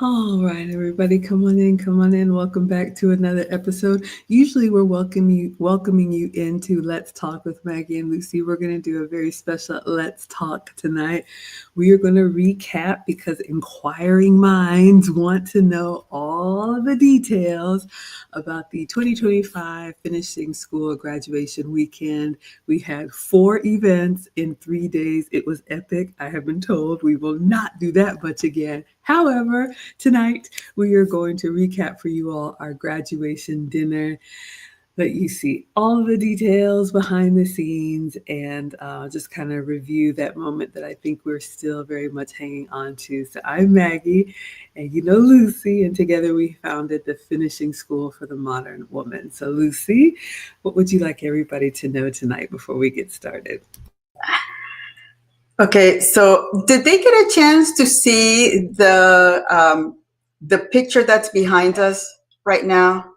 All right, everybody, come on in, come on in. Welcome back to another episode. Usually, we're welcoming you into Let's Talk with Maggie and Lucy. We're going to do a very special Let's Talk tonight. We are going to recap because inquiring minds want to know all of the details about the 2025 finishing school graduation weekend. We had 4 events in 3 days. It was epic. I have been told we will not do that much again. However, tonight we are going to recap for you all our graduation dinner, let you see all the details behind the scenes, and just kind of review that moment that I think we're still very much hanging on to. So I'm Maggie, and you know Lucy, and together we founded the Finishing School for the Modern Woman. So Lucy, what would you like everybody to know tonight before we get started? Okay, so did they get a chance to see the picture that's behind us right now?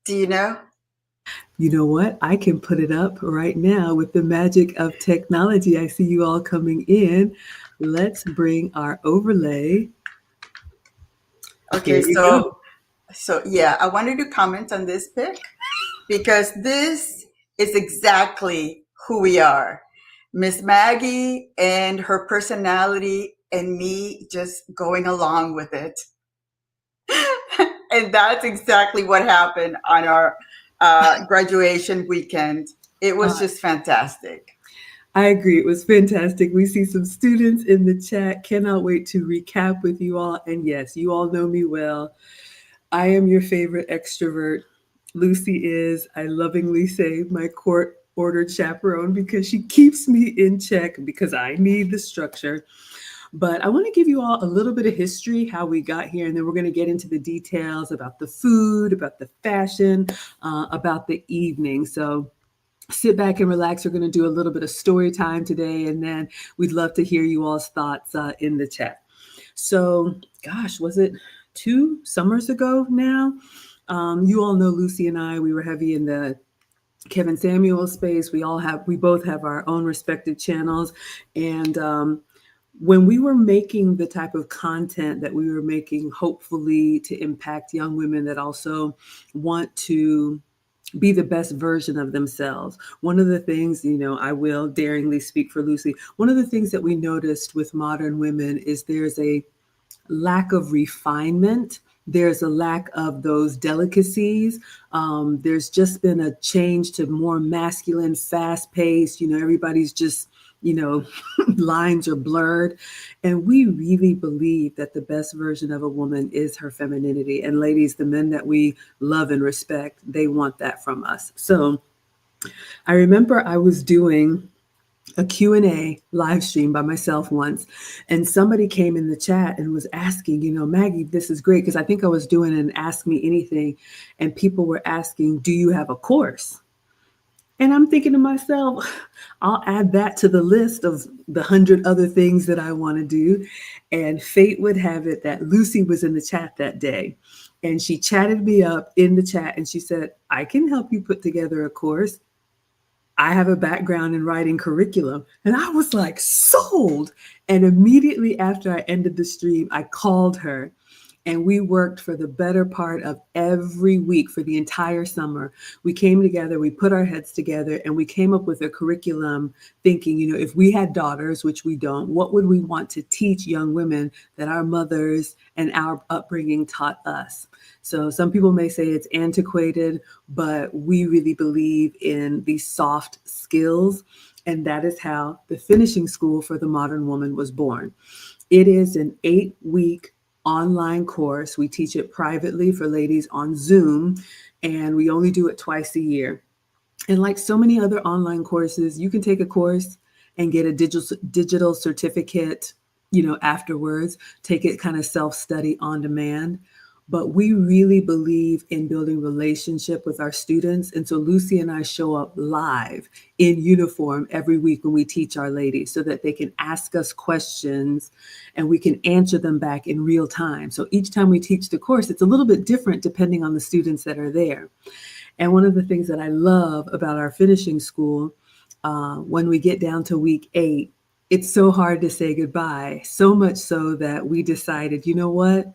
Do you know? You know what? I can put it up right now with the magic of technology. I see you all coming in. Let's bring our overlay. There Okay, you so go. so yeah, I wanted to comment on this pic because this is exactly who we are. Miss Maggie and her personality and me just going along with it. And that's exactly what happened on our graduation weekend. It Uh, was just fantastic. I agree. It was fantastic. We see some students in the chat. Cannot wait to recap with you all. And yes, you all know me well. I am your favorite extrovert. Lucy is, I lovingly say, my court ordered chaperone because she keeps me in check because I need the structure. But I want to give you all a little bit of history, how we got here, and then we're going to get into the details about the food, about the fashion, about the evening. So sit back and relax. We're going to do a little bit of story time today, and then we'd love to hear you all's thoughts in the chat. So, gosh, was it 2 summers ago now? You all know Lucy and I, we were heavy in the Kevin Samuel space. We both have our own respective channels. And when we were making the type of content that we were making, hopefully to impact young women that also want to be the best version of themselves. One of the things, I will daringly speak for Lucy. One of the things that we noticed with modern women is there's a lack of refinement. There's a lack of those delicacies. There's just been a change to more masculine, fast paced. Everybody's just, lines are blurred. And we really believe that the best version of a woman is her femininity. And ladies, the men that we love and respect, they want that from us. So I remember I was doing a Q&A live stream by myself once, and somebody came in the chat and was asking, Maggie, this is great, because I think I was doing an Ask Me Anything, and people were asking, do you have a course? And I'm thinking to myself, I'll add that to the list of the 100 other things that I want to do. And fate would have it that Lucy was in the chat that day, and she chatted me up in the chat, and she said, I can help you put together a course. I have a background in writing curriculum. And I was like, sold. And immediately after I ended the stream, I called her, and we worked for the better part of every week for the entire summer. We came together, we put our heads together, and we came up with a curriculum thinking, if we had daughters, which we don't, what would we want to teach young women that our mothers and our upbringing taught us? So some people may say it's antiquated, but we really believe in these soft skills. And that is how the Finishing School for the Modern Woman was born. It is an 8-week online course. We teach it privately for ladies on Zoom, and we only do it twice a year. And like so many other online courses, you can take a course and get a digital certificate, afterwards, take it kind of self-study on demand. But we really believe in building relationship with our students. And so Lucy and I show up live in uniform every week when we teach our ladies so that they can ask us questions and we can answer them back in real time. So each time we teach the course, it's a little bit different depending on the students that are there. And one of the things that I love about our finishing school, when we get down to week 8, it's so hard to say goodbye. So much so that we decided, you know what?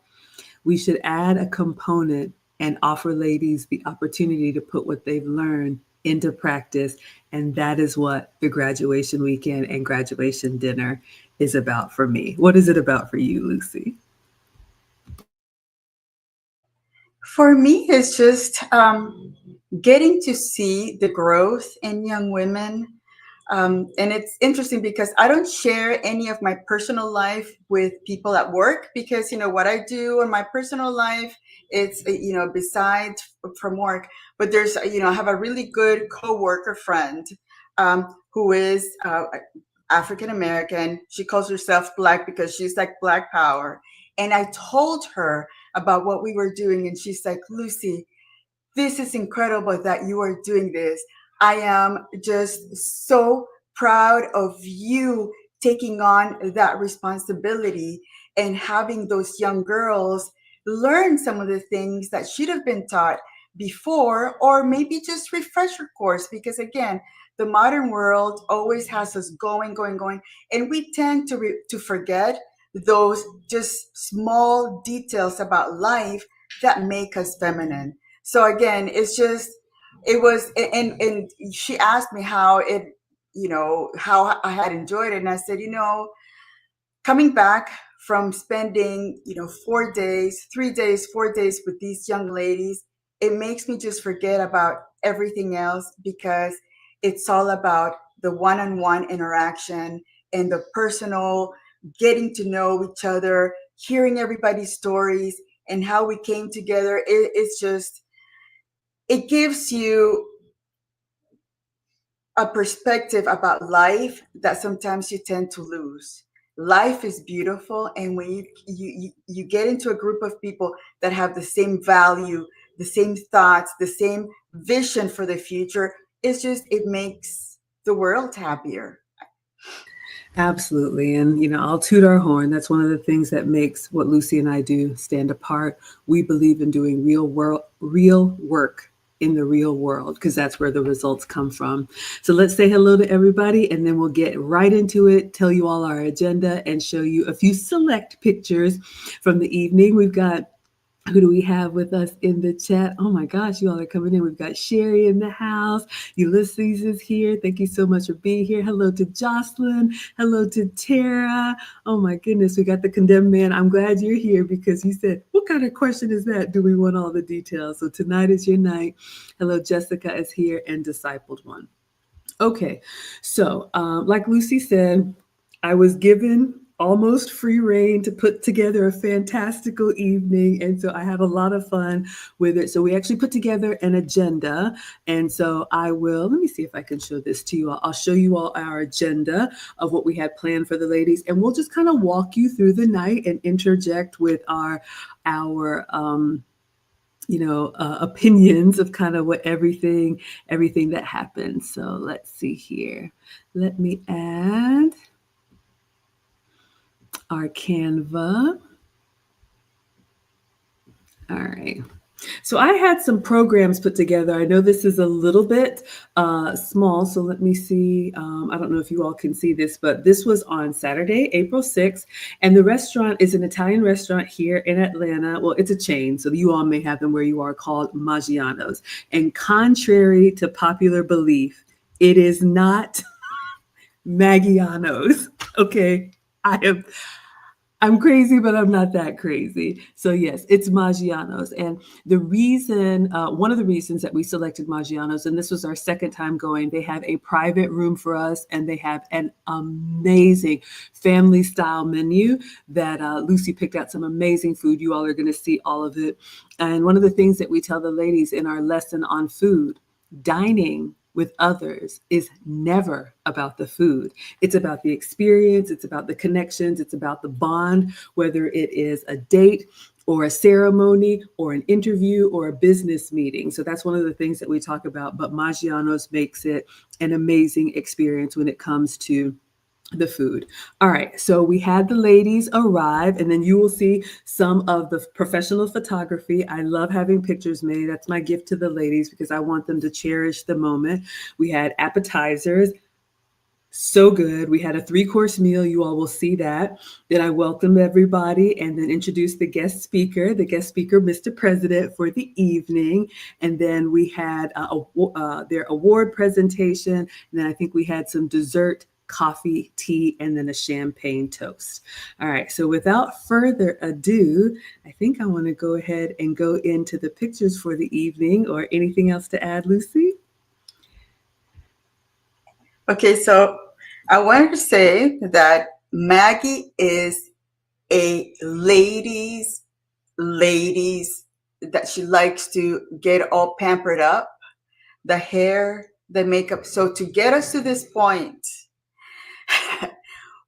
We should add a component and offer ladies the opportunity to put what they've learned into practice. And that is what the graduation weekend and graduation dinner is about for me. What is it about for you, Lucy? For me, it's just getting to see the growth in young women. And it's interesting because I don't share any of my personal life with people at work because, what I do in my personal life, it's, besides from work. But there's, I have a really good coworker friend who is African American. She calls herself Black because she's like Black Power. And I told her about what we were doing, and she's like, Lucy, this is incredible that you are doing this. I am just so proud of you taking on that responsibility and having those young girls learn some of the things that should have been taught before, or maybe just refresher course, because again, the modern world always has us going, going, going, and we tend to forget those just small details about life that make us feminine. So again, it was, and she asked me how how I had enjoyed it. And I said, coming back from spending, 4 days, 3 days, 4 days with these young ladies, it makes me just forget about everything else because it's all about the one-on-one interaction and the personal, getting to know each other, hearing everybody's stories and how we came together. It's just, it gives you a perspective about life that sometimes you tend to lose. Life is beautiful, and when you get into a group of people that have the same value, the same thoughts, the same vision for the future, it makes the world happier. Absolutely. And, I'll toot our horn. That's one of the things that makes what Lucy and I do stand apart. We believe in doing real work in the real world because that's where the results come from. So let's say hello to everybody and then we'll get right into it, tell you all our agenda and show you a few select pictures from the evening. We've got, who do we have with us in the chat? Oh my gosh, you all are coming in. We've got Sherry in the house. Ulysses is here. Thank you so much for being here. Hello to Jocelyn. Hello to Tara. Oh my goodness, we got the condemned man. I'm glad you're here because you said, what kind of question is that? Do we want all the details? So tonight is your night. Hello, Jessica is here and Discipled One. Okay, so like Lucy said, I was given almost free reign to put together a fantastical evening. And so I had a lot of fun with it. So we actually put together an agenda. And so let me see if I can show this to you all. I'll show you all our agenda of what we had planned for the ladies. And we'll just kind of walk you through the night and interject with our opinions of kind of what everything that happened. So let's see here. Let me add our Canva. All right. So I had some programs put together. I know this is a little bit small, so let me see. I don't know if you all can see this, but this was on Saturday, April 6th, and the restaurant is an Italian restaurant here in Atlanta. Well, it's a chain, so you all may have them where you are, called Maggiano'S. And contrary to popular belief, it is not Maggiano'S. Okay, I'm crazy, but I'm not that crazy. So yes, it's Maggiano'S. And the reason, one of the reasons that we selected Maggiano'S, and this was our second time going, they have a private room for us and they have an amazing family style menu that Lucy picked out some amazing food. You all are going to see all of it. And one of the things that we tell the ladies in our lesson on food, dining with others is never about the food. It's about the experience. It's about the connections. It's about the bond, whether it is a date or a ceremony or an interview or a business meeting. So that's one of the things that we talk about. But Maggiano'S makes it an amazing experience when it comes to the food. All right. So we had the ladies arrive, and then you will see some of the professional photography. I love having pictures made. That's my gift to the ladies because I want them to cherish the moment. We had appetizers. So good. We had a three-course meal. You all will see that. Then I welcomed everybody and then introduced the guest speaker, Mr. President, for the evening. And then we had their award presentation. And then I think we had some dessert, coffee, tea, and then a champagne toast. All right. So without further ado, I think I want to go ahead and go into the pictures for the evening. Or anything else to add, Lucy? Okay, so I wanted to say that Maggie is a ladies that she likes to get all pampered up, the hair, the makeup. So to get us to this point,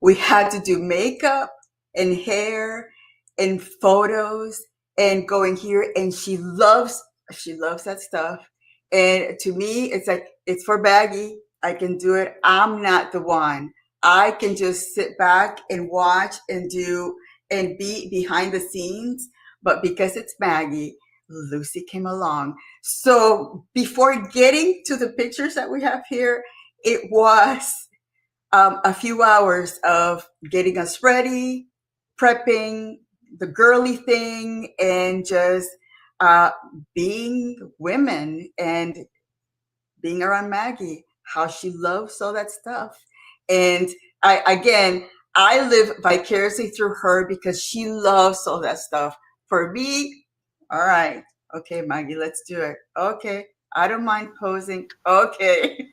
we had to do makeup and hair and photos and going here, and she loves that stuff. And to me, it's like, it's for Baggy. I can do it. I'm not the one. I can just sit back and watch and do and be behind the scenes. But because it's Maggie, Lucy came along. So before getting to the pictures that we have here, it was a few hours of getting us ready, prepping, the girly thing, and just uh, being women and being around Maggie, how she loves all that stuff. And I live vicariously through her because she loves all that stuff. For me, all right, okay, Maggie, let's do it. Okay, I don't mind posing. Okay.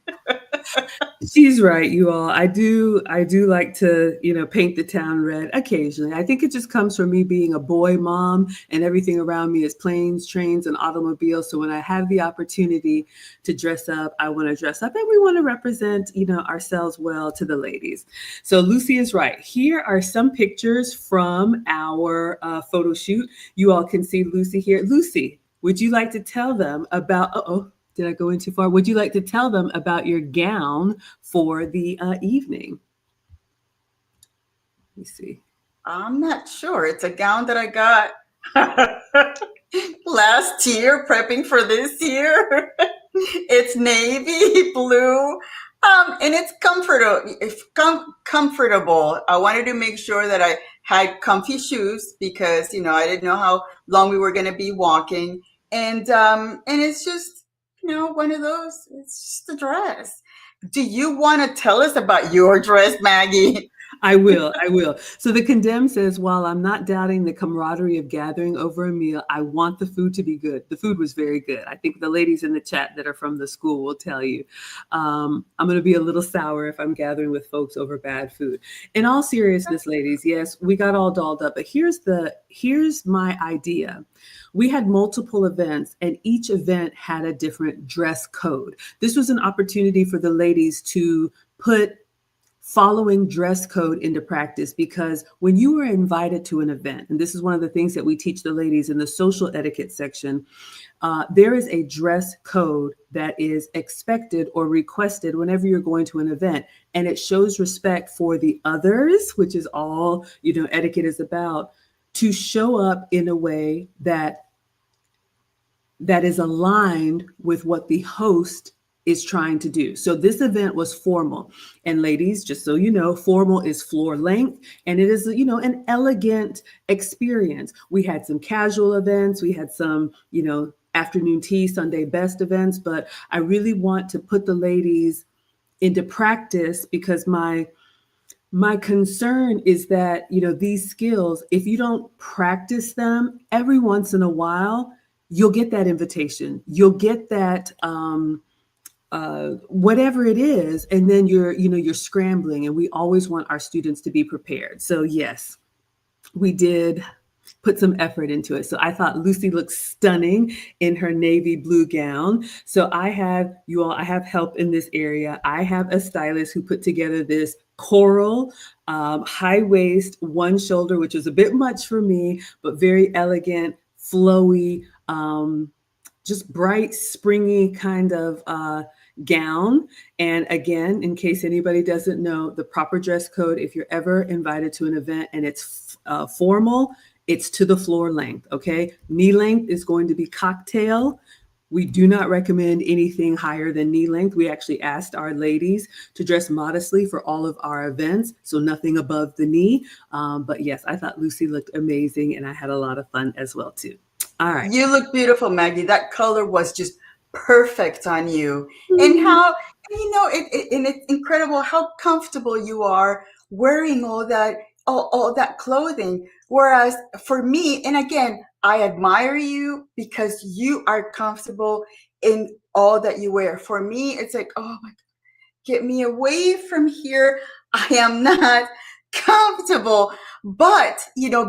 She's right, you all. I do like to, paint the town red occasionally. I think it just comes from me being a boy mom and everything around me is planes, trains, and automobiles. So when I have the opportunity to dress up, I want to dress up and we want to represent, ourselves well to the ladies. So Lucy is right. Here are some pictures from our photo shoot. You all can see Lucy here. Lucy, would you like to tell them about, did I go in too far? Would you like to tell them about your gown for the evening? Let me see. I'm not sure. It's a gown that I got last year, prepping for this year. It's navy blue, and it's comfortable. It's comfortable. I wanted to make sure that I had comfy shoes because I didn't know how long we were going to be walking, and it's just one of those. It's just a dress. Do you want to tell us about your dress, Maggie? I will. I will. So the condemned says, while I'm not doubting the camaraderie of gathering over a meal, I want the food to be good. The food was very good. I think the ladies in the chat that are from the school will tell you. I'm going to be a little sour if I'm gathering with folks over bad food. In all seriousness, ladies, yes, we got all dolled up, but here's my idea. We had multiple events and each event had a different dress code. This was an opportunity for the ladies to put following dress code into practice, because when you are invited to an event, and this is one of the things that we teach the ladies in the social etiquette section, there is a dress code that is expected or requested whenever you're going to an event, and it shows respect for the others, which is all etiquette is about, to show up in a way that is aligned with what the host is trying to do. So this event was formal. And ladies, just so you know, formal is floor length and it is, an elegant experience. We had some casual events. We had some, afternoon tea, Sunday best events, but I really want to put the ladies into practice because my concern is that, these skills, if you don't practice them every once in a while, you'll get that invitation. You'll get that, whatever it is, and then you're scrambling, and we always want our students to be prepared. So yes, we did put some effort into it. So I thought Lucy looked stunning in her navy blue gown. So I have help in this area. I have a stylist who put together this coral high waist, one shoulder, which is a bit much for me, but very elegant, flowy, just bright, springy kind of gown. And again, in case anybody doesn't know, the proper dress code, if you're ever invited to an event and it's formal, it's to the floor length, okay? Knee length is going to be cocktail. We do not recommend anything higher than knee length. We actually asked our ladies to dress modestly for all of our events, so nothing above the knee. But yes, I thought Lucy looked amazing, and I had a lot of fun as well too. All right. You look beautiful, Maggie. That color was just perfect on you. And Mm. how, and it's incredible how comfortable you are wearing all that clothing. Whereas for me, and again, I admire you because you are comfortable in all that you wear. For me, it's like, oh my, get me away from here. I am not comfortable. But,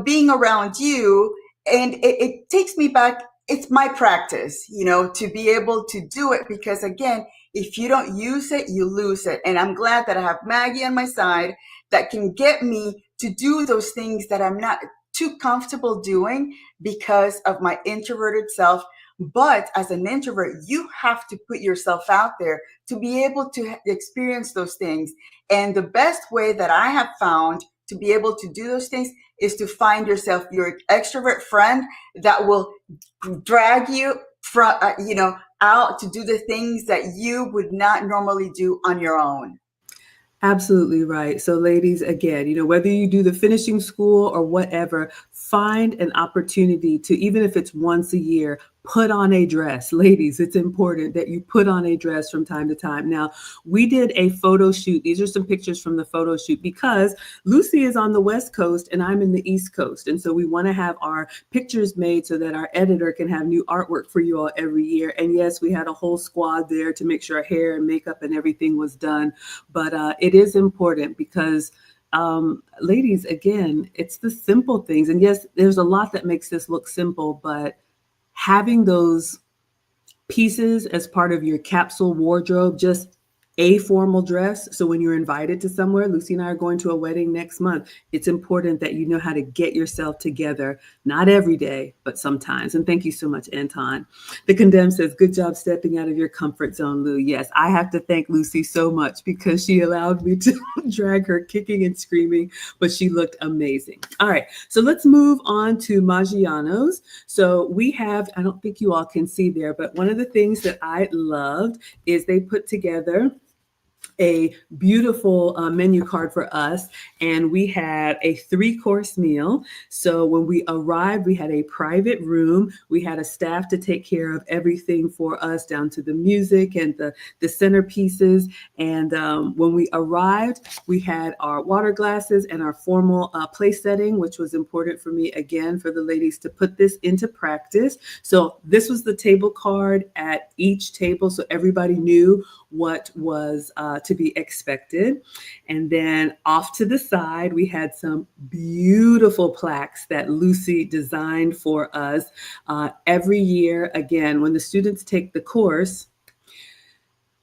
being around you, and it takes me back. It's my practice, to be able to do it because, again, if you don't use it, you lose it. And I'm glad that I have Maggie on my side that can get me to do those things that I'm not too comfortable doing because of my introverted self. But as an introvert, you have to put yourself out there to be able to experience those things. And the best way that I have found to be able to do those things is to find yourself your extrovert friend that will drag you from, out to do the things that you would not normally do on your own. Absolutely right. So, ladies, again, whether you do the finishing school or whatever, find an opportunity to, even if it's once a year, put on a dress. Ladies, it's important that you put on a dress from time to time. Now, we did a photo shoot. These are some pictures from the photo shoot because Lucy is on the West Coast and I'm in the East Coast. And so we want to have our pictures made so that our editor can have new artwork for you all every year. And yes, we had a whole squad there to make sure our hair and makeup and everything was done. But it is important because ladies, again, it's the simple things. And yes, there's a lot that makes this look simple, but having those pieces as part of your capsule wardrobe, just a formal dress. So when you're invited to somewhere, Lucy and I are going to a wedding next month. It's important that you know how to get yourself together, not every day, but sometimes. And thank you so much, Anton. The Condemned says, good job stepping out of your comfort zone, Lou. Yes, I have to thank Lucy so much because she allowed me to drag her kicking and screaming, but she looked amazing. All right, so let's move on to Maggiano'S. So we have, I don't think you all can see there, but one of the things that I loved is they put together a beautiful menu card for us, and we had a 3-course meal. So when we arrived, we had a private room. We had a staff to take care of everything for us, down to the music and the centerpieces. And when we arrived, we had our water glasses and our formal place setting, which was important for me, again, for the ladies to put this into practice. So this was the table card at each table, so everybody knew what was to be expected. And then off to the side, we had some beautiful plaques that Lucy designed for us. Every year, again, when the students take the course,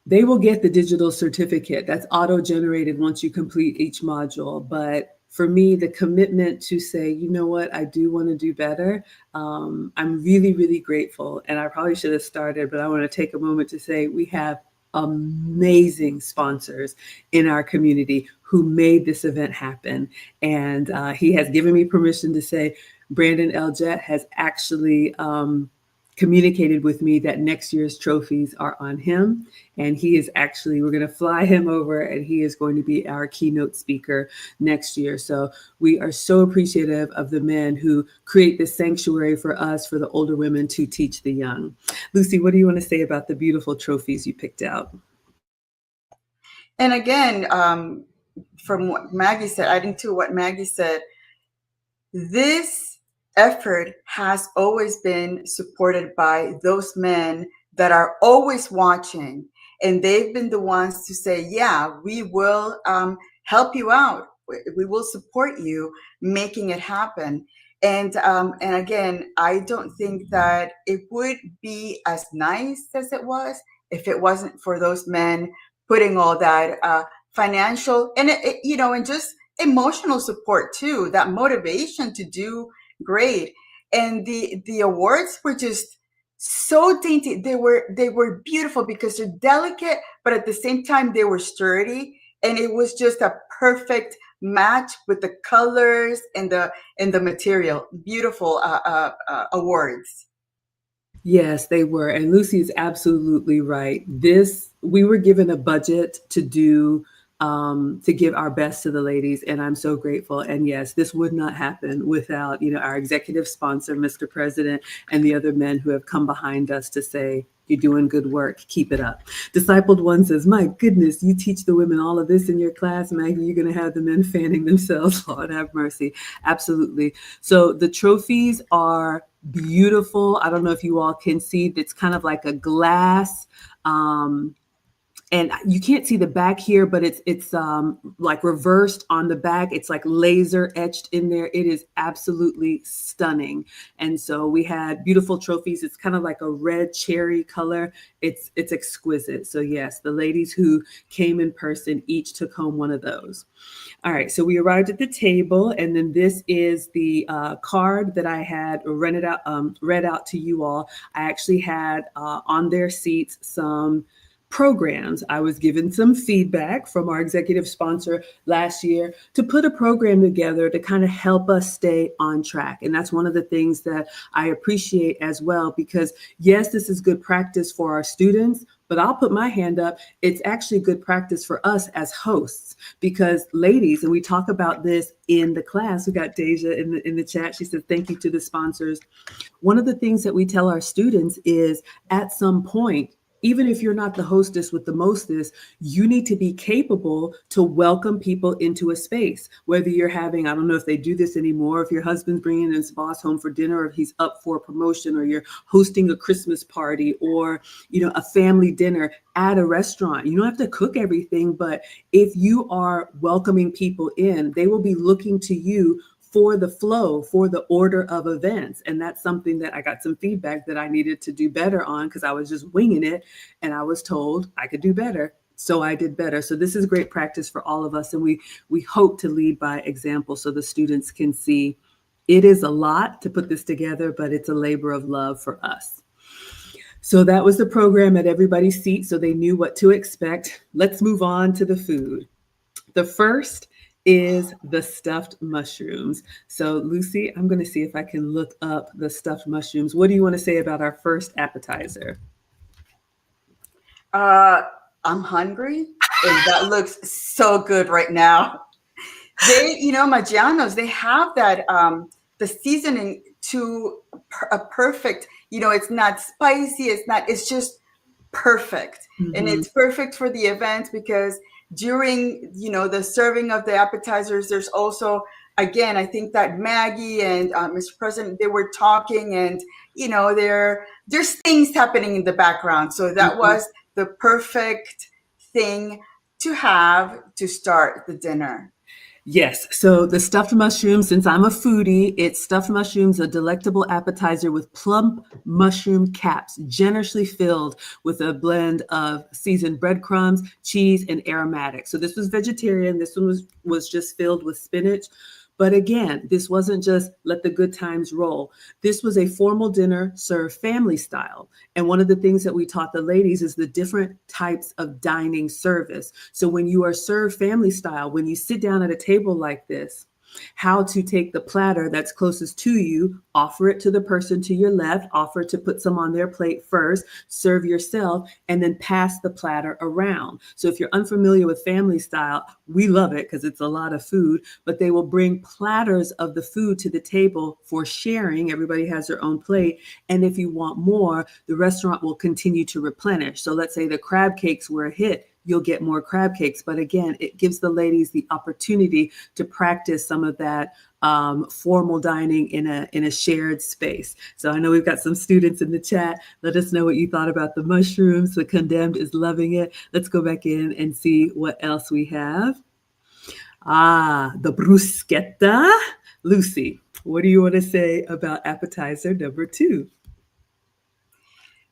they will get the digital certificate that's auto-generated once you complete each module. But for me, the commitment to say, you know what, I do want to do better. I'm really, really grateful. And I probably should have started, but I want to take a moment to say we have amazing sponsors in our community who made this event happen. And he has given me permission to say Brandon Eljet has actually communicated with me that next year's trophies are on him. And he is actually, we're going to fly him over and he is going to be our keynote speaker next year. So we are so appreciative of the men who create this sanctuary for us, for the older women to teach the young. Lucy, what do you want to say about the beautiful trophies you picked out? And again, from what Maggie said, adding to what Maggie said, this effort has always been supported by those men that are always watching. And they've been the ones to say, yeah, we will help you out. We will support you making it happen. And again, I don't think that it would be as nice as it was if it wasn't for those men putting all that financial and just emotional support too, that motivation to do great. And the awards were just so dainty. They were beautiful because they're delicate, but at the same time they were sturdy, and it was just a perfect match with the colors and the material. Beautiful awards. Yes, they were. And Lucy is absolutely right. This, we were given a budget to do, to give our best to the ladies. And I'm so grateful. And yes, this would not happen without, our executive sponsor, Mr. President, and the other men who have come behind us to say, you're doing good work. Keep it up. Discipled One says, my goodness, you teach the women all of this in your class, Maggie. You're going to have the men fanning themselves. Lord have mercy. Absolutely. So the trophies are beautiful. I don't know if you all can see. It's kind of like a glass. And you can't see the back here, but it's like reversed on the back. It's like laser etched in there. It is absolutely stunning. And so we had beautiful trophies. It's kind of like a red cherry color. It's exquisite. So yes, the ladies who came in person each took home one of those. All right, so we arrived at the table, and then this is the card that I had read out to you all. I actually had on their seats some programs. I was given some feedback from our executive sponsor last year to put a program together to kind of help us stay on track. And that's one of the things that I appreciate as well, because yes, this is good practice for our students, but I'll put my hand up. It's actually good practice for us as hosts, because ladies, and we talk about this in the class. We got Deja in the chat. She said, thank you to the sponsors. One of the things that we tell our students is at some point, even if you're not the hostess with the mostest, you need to be capable to welcome people into a space. Whether you're having, I don't know if they do this anymore, if your husband's bringing his boss home for dinner, or if he's up for a promotion, or you're hosting a Christmas party, or, a family dinner at a restaurant. You don't have to cook everything, but if you are welcoming people in, they will be looking to you for the flow, for the order of events. And that's something that I got some feedback that I needed to do better on, because I was just winging it and I was told I could do better. So I did better. So this is great practice for all of us. And we hope to lead by example so the students can see it is a lot to put this together, but it's a labor of love for us. So that was the program at everybody's seat, so they knew what to expect. Let's move on to the food. The first is the stuffed mushrooms. So Lucy, I'm going to see if I can look up the stuffed mushrooms. What do you want to say about our first appetizer? I'm hungry, and that looks so good right now. They, Maggiano's, they have that the seasoning to a perfect. It's not spicy. It's just perfect, and it's perfect for the event, because during the serving of the appetizers, there's also, again, I think that Maggie and Mr. President, they were talking, and there's things happening in the background, so that was the perfect thing to have to start the dinner. Yes. So the stuffed mushrooms, since I'm a foodie, it's stuffed mushrooms, a delectable appetizer with plump mushroom caps, generously filled with a blend of seasoned breadcrumbs, cheese, and aromatics. So this was vegetarian. This one was just filled with spinach. But again, this wasn't just let the good times roll. This was a formal dinner served family style. And one of the things that we taught the ladies is the different types of dining service. So when you are served family style, when you sit down at a table like this, how to take the platter that's closest to you, offer it to the person to your left, offer to put some on their plate first, serve yourself, and then pass the platter around. So if you're unfamiliar with family style, we love it because it's a lot of food, but they will bring platters of the food to the table for sharing. Everybody has their own plate. And if you want more, the restaurant will continue to replenish. So let's say the crab cakes were a hit, you'll get more crab cakes. But again, it gives the ladies the opportunity to practice some of that formal dining in a shared space. So I know we've got some students in the chat. Let us know what you thought about the mushrooms. The Condemned is loving it. Let's go back in and see what else we have. The bruschetta. Lucy, what do you want to say about appetizer number 2?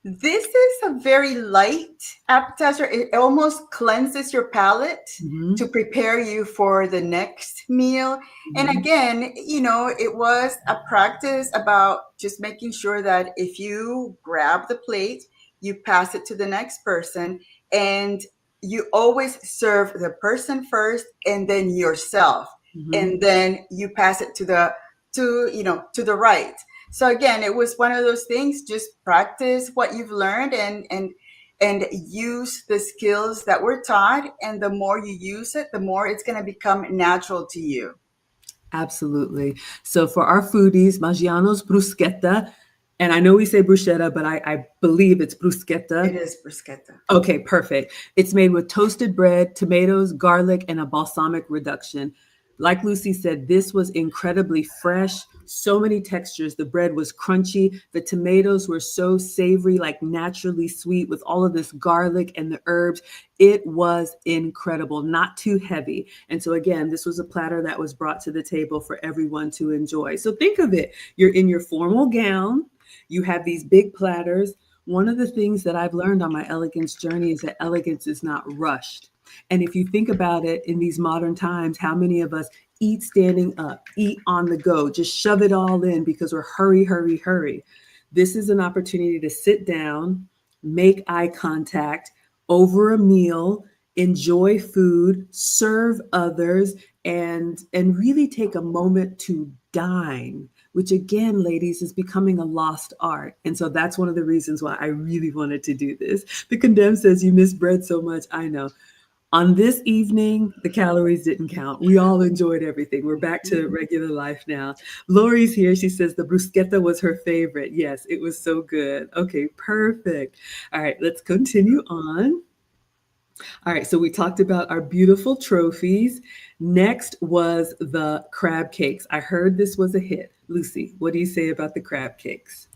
This is a very light appetizer. It almost cleanses your palate to prepare you for the next meal. And again, it was a practice about just making sure that if you grab the plate, you pass it to the next person, and you always serve the person first and then yourself. And then you pass it to the right. So again, it was one of those things, just practice what you've learned and use the skills that were taught, and the more you use it, the more it's going to become natural to you. Absolutely. So for our foodies, Maggiano's bruschetta, and I know we say bruschetta, but I believe it's It bruschetta. is bruschetta. Okay, perfect. It's made with toasted bread, tomatoes, garlic, and a balsamic reduction. Like Lucy said, this was incredibly fresh, so many textures. The bread was crunchy. The tomatoes were so savory, like naturally sweet with all of this garlic and the herbs. It was incredible, not too heavy. And so, again, this was a platter that was brought to the table for everyone to enjoy. So, think of it, you're in your formal gown, you have these big platters. One of the things that I've learned on my elegance journey is that elegance is not rushed. And if you think about it in these modern times, how many of us eat standing up, eat on the go, just shove it all in because we're hurry, hurry, hurry. This is an opportunity to sit down, make eye contact over a meal, enjoy food, serve others, and really take a moment to dine, which again, ladies, is becoming a lost art. And so that's one of the reasons why I really wanted to do this. The Condemned says, you miss bread so much. I know. On this evening, the calories didn't count. We all enjoyed everything. We're back to regular life now. Lori's here. She says the bruschetta was her favorite. Yes, it was so good. Okay, perfect. All right, let's continue on. All right, so we talked about our beautiful trophies. Next was the crab cakes. I heard this was a hit. Lucy, what do you say about the crab cakes?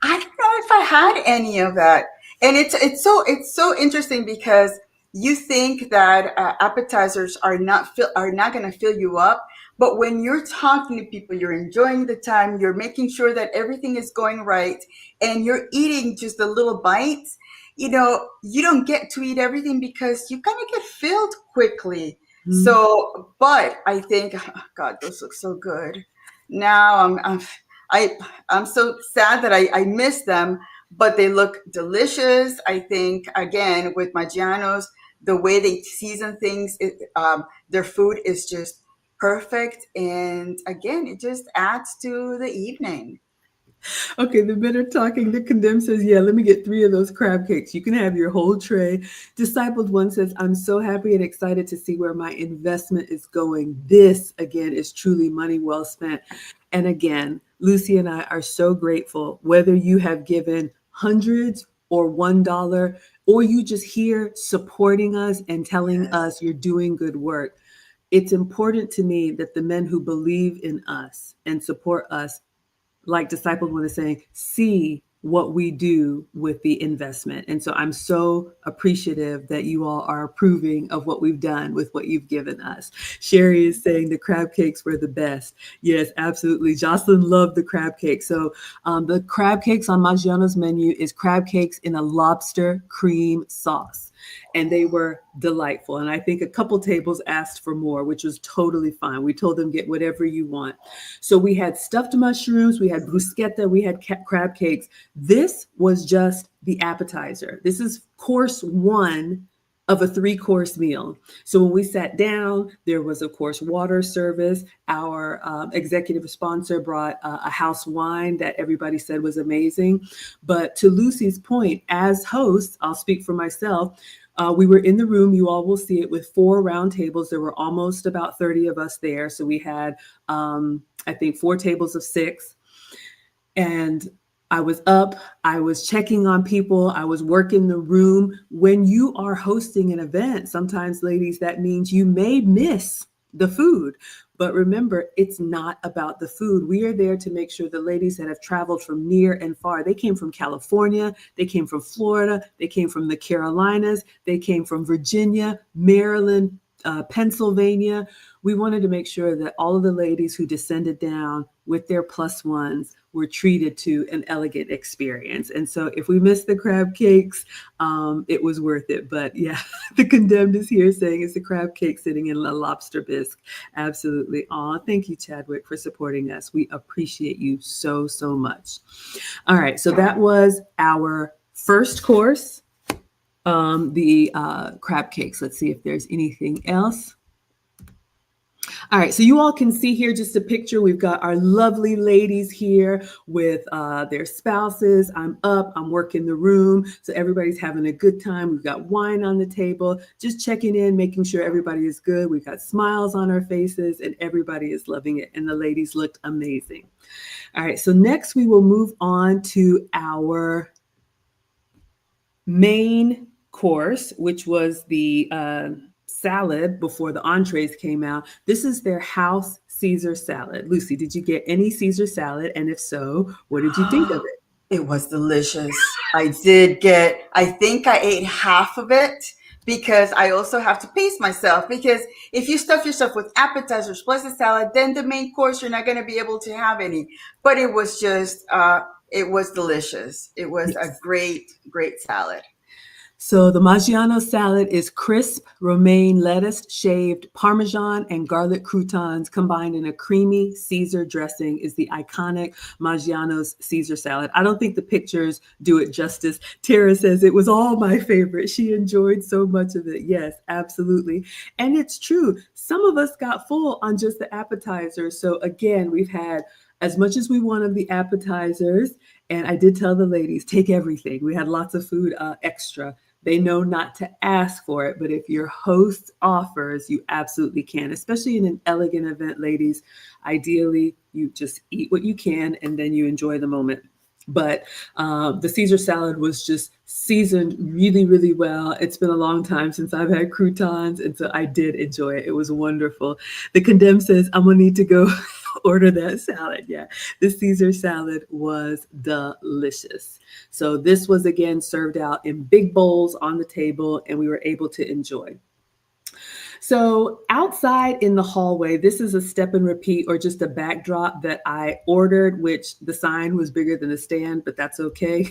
I don't know if I had any of that, and it's so interesting because you think that appetizers are not going to fill you up, but when you're talking to people, you're enjoying the time, you're making sure that everything is going right, and you're eating just the little bites. You don't get to eat everything because you kind of get filled quickly. Hmm. So, but I think, oh God, those look so good. Now I I'm so sad that I miss them, but they look delicious. I think again with Maggiano's, the way they season things, their food is just perfect, and again, it just adds to the evening. Okay, the men are talking. The Condemned says, yeah, let me get 3 of those crab cakes. You can have your whole tray. Discipled One says, I'm so happy and excited to see where my investment is going. This, again, is truly money well spent. And again, Lucy and I are so grateful, whether you have given hundreds or $1, or you just here supporting us and telling Yes. us you're doing good work. It's important to me that the men who believe in us and support us, like Discipled One is saying, see what we do with the investment. And so I'm so appreciative that you all are approving of what we've done with what you've given us. Sherry is saying the crab cakes were the best. Yes, absolutely. Jocelyn loved the crab cake. So the crab cakes on Maggiano's menu is crab cakes in a lobster cream sauce. And they were delightful. And I think a couple tables asked for more, which was totally fine. We told them, get whatever you want. So we had stuffed mushrooms, we had bruschetta, we had crab cakes. This was just the appetizer. This is course one of a 3-course meal. So when we sat down, there was, of course, water service. Our executive sponsor brought a house wine that everybody said was amazing. But to Lucy's point, as hosts, I'll speak for myself. We were in the room, you all will see it, with 4 round tables. There were almost about 30 of us there. So we had, I think, 4 tables of 6. And I was up, I was checking on people, I was working the room. When you are hosting an event, sometimes, ladies, that means you may miss the food. But remember, it's not about the food. We are there to make sure the ladies that have traveled from near and far, they came from California, they came from Florida, they came from the Carolinas, they came from Virginia, Maryland, Pennsylvania. We wanted to make sure that all of the ladies who descended down with their plus ones were treated to an elegant experience. And so if we missed the crab cakes, it was worth it. But yeah, the Condemned is here saying it's the crab cake sitting in a lobster bisque. Absolutely. Aw, thank you, Chadwick, for supporting us. We appreciate you so, so much. All right, so that was our first course, the crab cakes. Let's see if there's anything else. All right, so you all can see here just a picture. We've got our lovely ladies here with their spouses. I'm up, I'm working the room, so everybody's having a good time. We've got wine on the table, just checking in, making sure everybody is good. We've got smiles on our faces, and everybody is loving it, and the ladies looked amazing. All right, so next we will move on to our main course, which was the salad before the entrees came out. This is their house Caesar salad. Lucy, did you get any Caesar salad? And if so, what did you think of it? It was delicious. I think I ate half of it because I also have to pace myself. Because if you stuff yourself with appetizers plus a salad, then the main course, you're not going to be able to have any. But it was just, it was delicious. It was a Yes. great, great salad. So the Maggiano's salad is crisp romaine lettuce, shaved parmesan, and garlic croutons combined in a creamy Caesar dressing is the iconic Maggiano's Caesar salad. I don't think the pictures do it justice. Tara says it was all my favorite. She enjoyed so much of it. Yes, absolutely. And it's true. Some of us got full on just the appetizers. So again, we've had as much as we want of the appetizers. And I did tell the ladies, take everything. We had lots of food extra. They know not to ask for it, but if your host offers, you absolutely can, especially in an elegant event, ladies. Ideally, you just eat what you can and then you enjoy the moment. But the Caesar salad was just seasoned really, really well. It's been a long time since I've had croutons, and so I did enjoy it. It was wonderful. The Condemn says, I'm going to need to go order that salad. Yeah, the Caesar salad was delicious. So this was again served out in big bowls on the table, and we were able to enjoy. So outside in the hallway, this is a step and repeat or just a backdrop that I ordered, which the sign was bigger than the stand, but that's okay.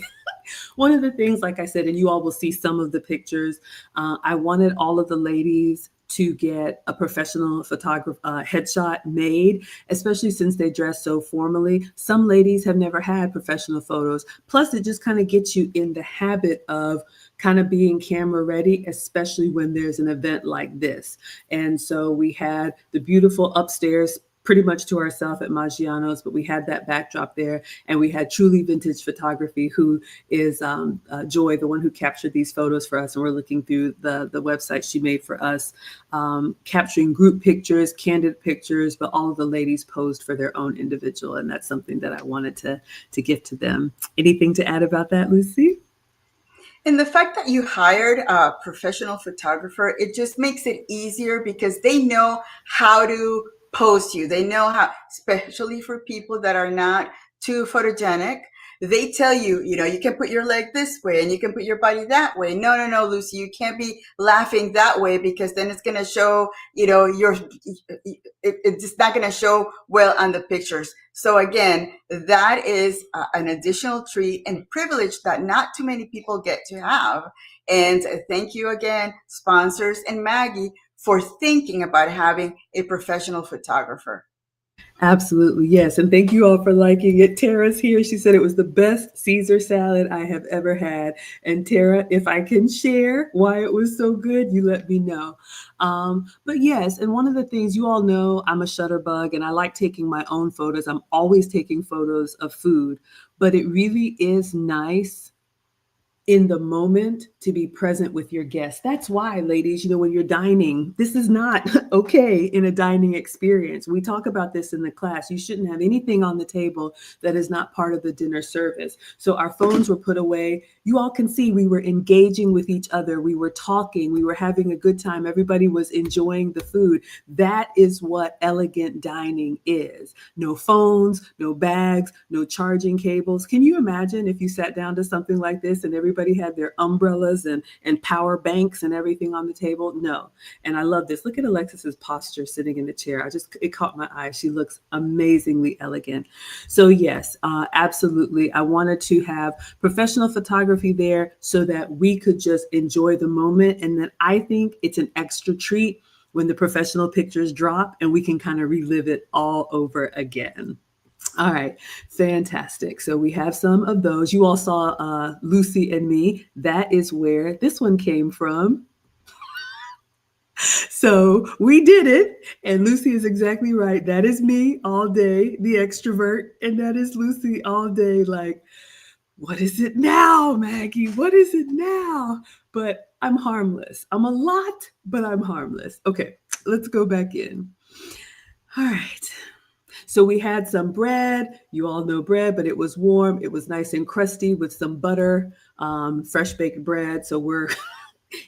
One of the things, like I said, and you all will see some of the pictures, I wanted all of the ladies to get a professional photographer headshot made, especially since they dress so formally. Some ladies have never had professional photos. Plus, it just kind of gets you in the habit of kind of being camera ready, especially when there's an event like this. And so we had the beautiful upstairs pretty much to ourselves at Maggiano's, but we had that backdrop there, and we had Truly Vintage Photography, who is Joy, the one who captured these photos for us, and we're looking through the website she made for us, capturing group pictures, candid pictures, but all of the ladies posed for their own individual, and that's something that I wanted to give to them. Anything to add about that, Lucy? And the fact that you hired a professional photographer, it just makes it easier because they know how to post you. They know how, especially for people that are not too photogenic. They tell you, you can put your leg this way and you can put your body that way. No, no, no, Lucy, you can't be laughing that way because then it's going to show, it's just not going to show well on the pictures. So again, that is an additional treat and privilege that not too many people get to have. And thank you again, sponsors and Maggie, for thinking about having a professional photographer. Absolutely, yes. And thank you all for liking it. Tara's here. She said it was the best Caesar salad I have ever had. And Tara, if I can share why it was so good, you let me know. But yes, and one of the things you all know, I'm a shutterbug and I like taking my own photos. I'm always taking photos of food, but it really is nice in the moment to be present with your guests. That's why, ladies, when you're dining, this is not okay in a dining experience. We talk about this in the class. You shouldn't have anything on the table that is not part of the dinner service. So our phones were put away. You all can see we were engaging with each other. We were talking. We were having a good time. Everybody was enjoying the food. That is what elegant dining is. No phones, no bags, no charging cables. Can you imagine if you sat down to something like this and everybody had their umbrellas and power banks and everything on the table? No. And I love this. Look at Alexis's posture sitting in the chair. It caught my eye. She looks amazingly elegant. So yes, absolutely. I wanted to have professional photography there so that we could just enjoy the moment. And then I think it's an extra treat when the professional pictures drop and we can kind of relive it all over again. All right, fantastic. So we have some of those. You all saw Lucy and Me. That is where this one came from. So we did it. And Lucy is exactly right. That is me all day, the extrovert. And that is Lucy all day, like, what is it now, Maggie? What is it now? But I'm harmless. I'm a lot, but I'm harmless. Okay, let's go back in. All right. So we had some bread. You all know bread, but it was warm. It was nice and crusty with some butter, fresh baked bread. So we're,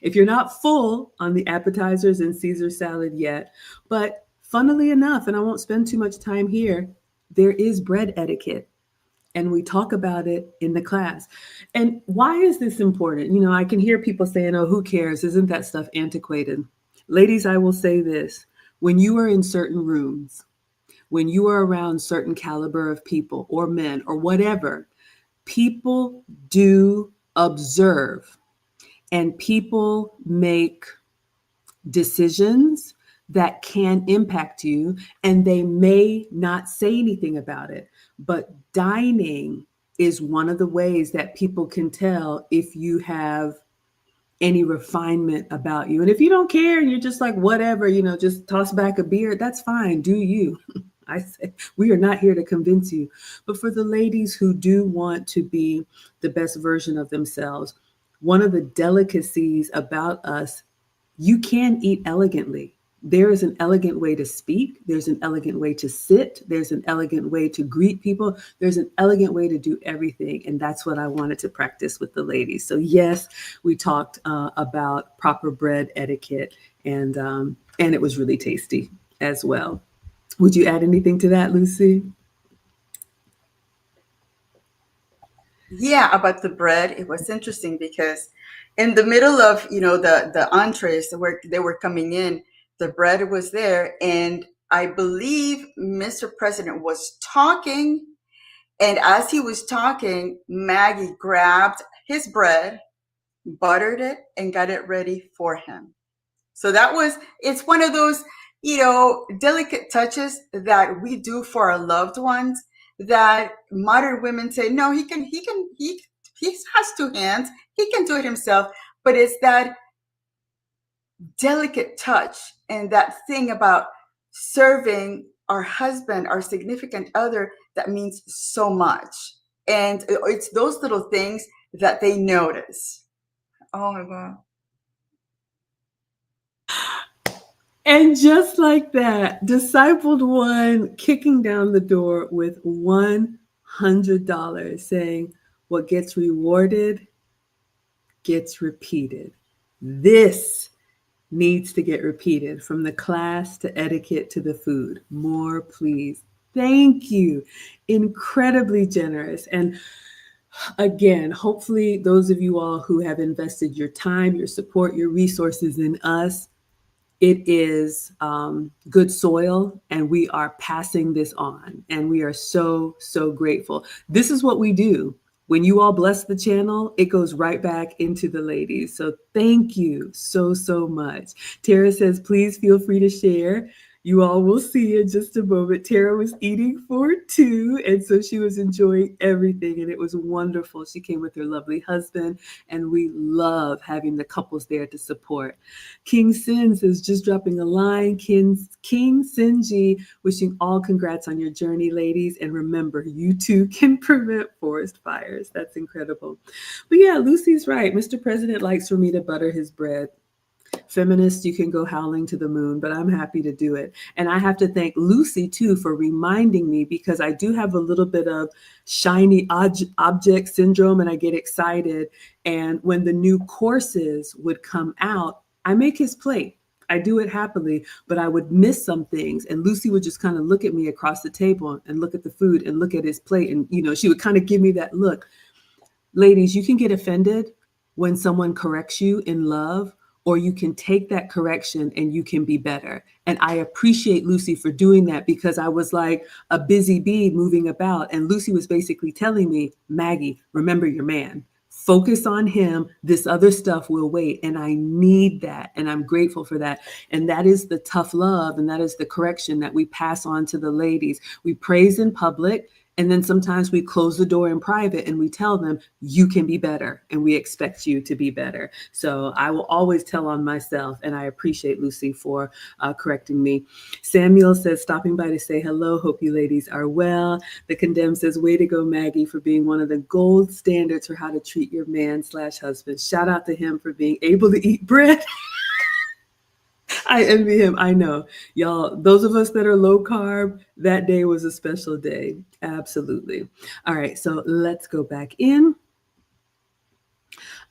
if you're not full on the appetizers and Caesar salad yet, but funnily enough, and I won't spend too much time here, there is bread etiquette. And we talk about it in the class. And why is this important? You know, I can hear people saying, oh, who cares? Isn't that stuff antiquated? Ladies, I will say this: when you are in certain rooms, when you are around certain caliber of people or men or whatever, people do observe and people make decisions that can impact you, and they may not say anything about it. But dining is one of the ways that people can tell if you have any refinement about you. And if you don't care and you're just like, whatever, you know, just toss back a beer, that's fine. Do you? I say, we are not here to convince you. But for the ladies who do want to be the best version of themselves, one of the delicacies about us, you can eat elegantly. There is an elegant way to speak. There's an elegant way to sit. There's an elegant way to greet people. There's an elegant way to do everything. And that's what I wanted to practice with the ladies. So yes, we talked about proper bread etiquette, and it was really tasty as well. Would you add anything to that, Lucy? Yeah, about the bread, it was interesting because in the middle of, the entrees where they were coming in, the bread was there, and I believe Mr. President was talking, and as he was talking, Maggie grabbed his bread, buttered it, and got it ready for him. So it's one of those, delicate touches that we do for our loved ones that modern women say, no, he has two hands. He can do it himself. But it's that delicate touch and that thing about serving our husband, our significant other, that means so much. And it's those little things that they notice. Oh my God. And just like that, discipled one kicking down the door with $100, saying, what gets rewarded gets repeated. This needs to get repeated, from the class to etiquette to the food. More, please. Thank you. Incredibly generous. And again, hopefully, those of you all who have invested your time, your support, your resources in us, it is good soil, and we are passing this on, and we are so, so grateful. This is what we do. When you all bless the channel, it goes right back into the ladies. So thank you so, so much. Tara says, please feel free to share. You all will see in just a moment. Tara was eating for two, and so she was enjoying everything, and it was wonderful. She came with her lovely husband, and we love having the couples there to support. King Sin says, just dropping a line. King Sinji, wishing all congrats on your journey, ladies. And remember, you too can prevent forest fires. That's incredible. But yeah, Lucy's right. Mr. President likes for me to butter his bread. Feminists, you can go howling to the moon, but I'm happy to do it. And I have to thank Lucy too for reminding me, because I do have a little bit of shiny object syndrome, and I get excited. And when the new courses would come out, I make his plate. I do it happily, but I would miss some things. And Lucy would just kind of look at me across the table and look at the food and look at his plate. And, she would kind of give me that look. Ladies, you can get offended when someone corrects you in love, or you can take that correction and you can be better. And I appreciate Lucy for doing that, because I was like a busy bee moving about. And Lucy was basically telling me, Maggie, remember your man. Focus on him. This other stuff will wait. And I need that. And I'm grateful for that. And that is the tough love. And that is the correction that we pass on to the ladies. We praise in public, And then sometimes we close the door in private and we tell them, you can be better and we expect you to be better. So I will always tell on myself, and I appreciate Lucy for correcting me. Samuel says, stopping by to say hello. Hope you ladies are well. The Condemned says, way to go, Maggie, for being one of the gold standards for how to treat your man/husband. Shout out to him for being able to eat bread. I envy him. I know. Y'all, those of us that are low carb, that day was a special day. Absolutely. All right, so let's go back in.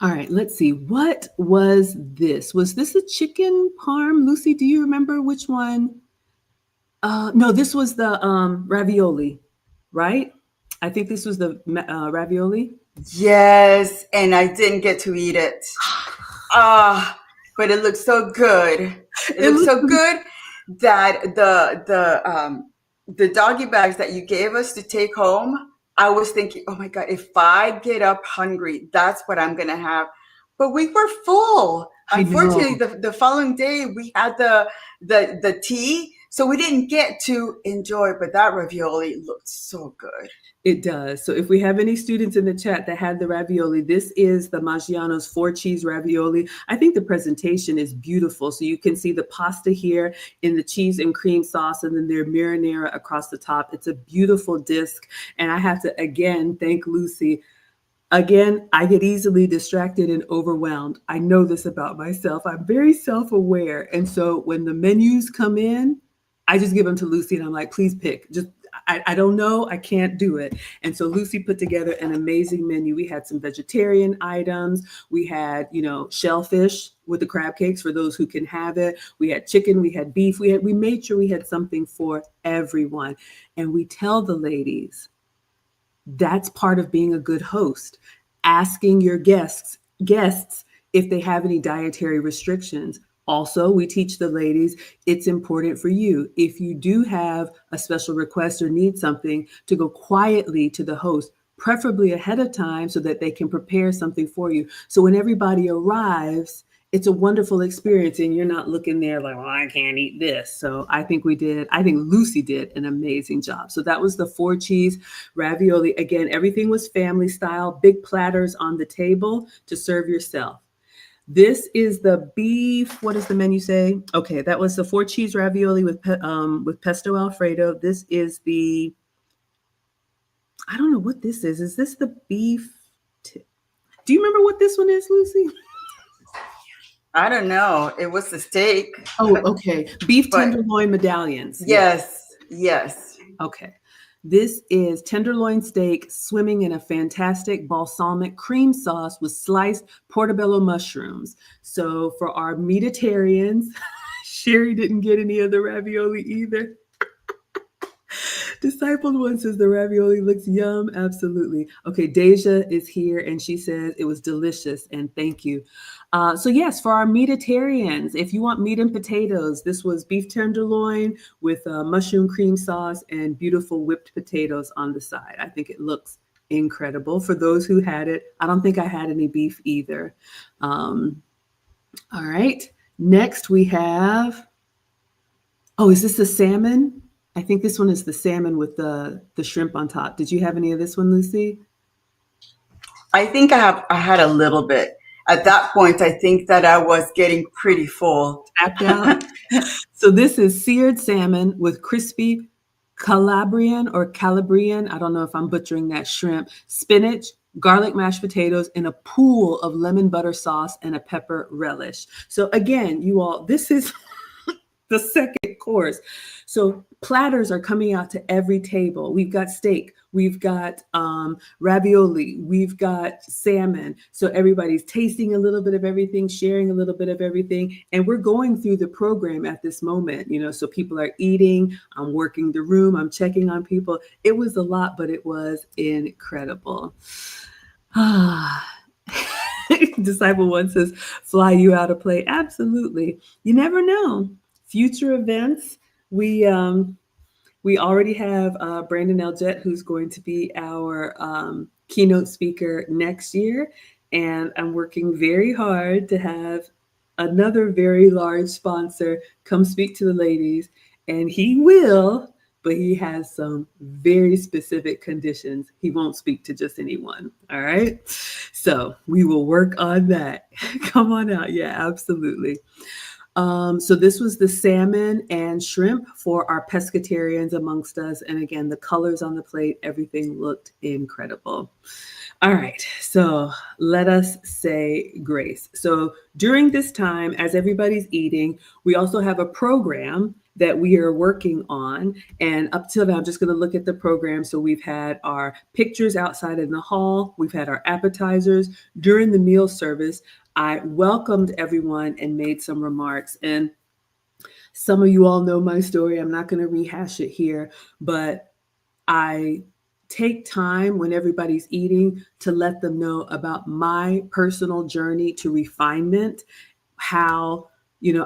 All right, let's see. What was this? Was this a chicken parm? Lucy, do you remember which one? No, this was the ravioli, right? I think this was the ravioli. Yes, and I didn't get to eat it. But it looks so good. It looks so good that the doggy bags that you gave us to take home, I was thinking, oh my God, if I get up hungry, that's what I'm gonna have. But we were full. Unfortunately, the following day we had the tea, so we didn't get to enjoy. But that ravioli looked so good. It does. So if we have any students in the chat that had the ravioli, this is the Maggiano's 4-cheese ravioli. I think the presentation is beautiful. So you can see the pasta here in the cheese and cream sauce, and then their marinara across the top. It's a beautiful disc. And I have to, again, thank Lucy. Again, I get easily distracted and overwhelmed. I know this about myself. I'm very self-aware. And so when the menus come in, I just give them to Lucy and I'm like, please pick. I don't know. I can't do it. And so Lucy put together an amazing menu. We had some vegetarian items. We had, shellfish with the crab cakes for those who can have it. We had chicken. We had beef. We made sure we had something for everyone. And we tell the ladies, that's part of being a good host. Asking your guests if they have any dietary restrictions. Also, we teach the ladies, it's important for you, if you do have a special request or need something, to go quietly to the host, preferably ahead of time so that they can prepare something for you. So when everybody arrives, it's a wonderful experience and you're not looking there like, well, I can't eat this. So I think Lucy did an amazing job. So that was the 4-cheese ravioli. Again, everything was family style, big platters on the table to serve yourself. This is the beef. What does the menu say? Okay, that was the 4-cheese ravioli with pesto Alfredo. This is I don't know what this is. Is this the beef? Do you remember what this one is, Lucy? I don't know. It was the steak. Oh, okay. Beef tenderloin medallions. Yes. Okay. This is tenderloin steak swimming in a fantastic balsamic cream sauce with sliced portobello mushrooms. So for our meatitarians, Sherry didn't get any of the ravioli either. Discipled One says the ravioli looks yum. Absolutely. Okay, Deja is here and she says it was delicious and thank you. So yes, for our meatitarians, if you want meat and potatoes, this was beef tenderloin with mushroom cream sauce and beautiful whipped potatoes on the side. I think it looks incredible. For those who had it, I don't think I had any beef either. All right. Next we have, is this the salmon? I think this one is the salmon with the shrimp on top. Did you have any of this one, Lucy? I think I had a little bit. At that point, I think that I was getting pretty full. Tapped out. So this is seared salmon with crispy Calabrian, I don't know if I'm butchering that, shrimp, spinach, garlic mashed potatoes, and a pool of lemon butter sauce and a pepper relish. So again, you all, this is the second course. So platters are coming out to every table. We've got steak, we've got ravioli, we've got salmon. So everybody's tasting a little bit of everything, sharing a little bit of everything. And we're going through the program at this moment, so people are eating, I'm working the room, I'm checking on people. It was a lot, but it was incredible. Disciple One says, fly you out to play. Absolutely. You never know. Future events, we already have Brandon Eljet, who's going to be our keynote speaker next year. And I'm working very hard to have another very large sponsor come speak to the ladies. And he will but he has some very specific conditions. He won't speak to just anyone. All right. So we will work on that. Come on out. Yeah, absolutely. So this was the salmon and shrimp for our pescatarians amongst us. And again, the colors on the plate, everything looked incredible. All right, so let us say grace. So during this time, as everybody's eating, we also have a program that we are working on. And up till now, I'm just going to look at the program. So we've had our pictures outside in the hall, we've had our appetizers. During the meal service, I welcomed everyone and made some remarks. And some of you all know my story. I'm not going to rehash it here, but I take time when everybody's eating to let them know about my personal journey to refinement, how,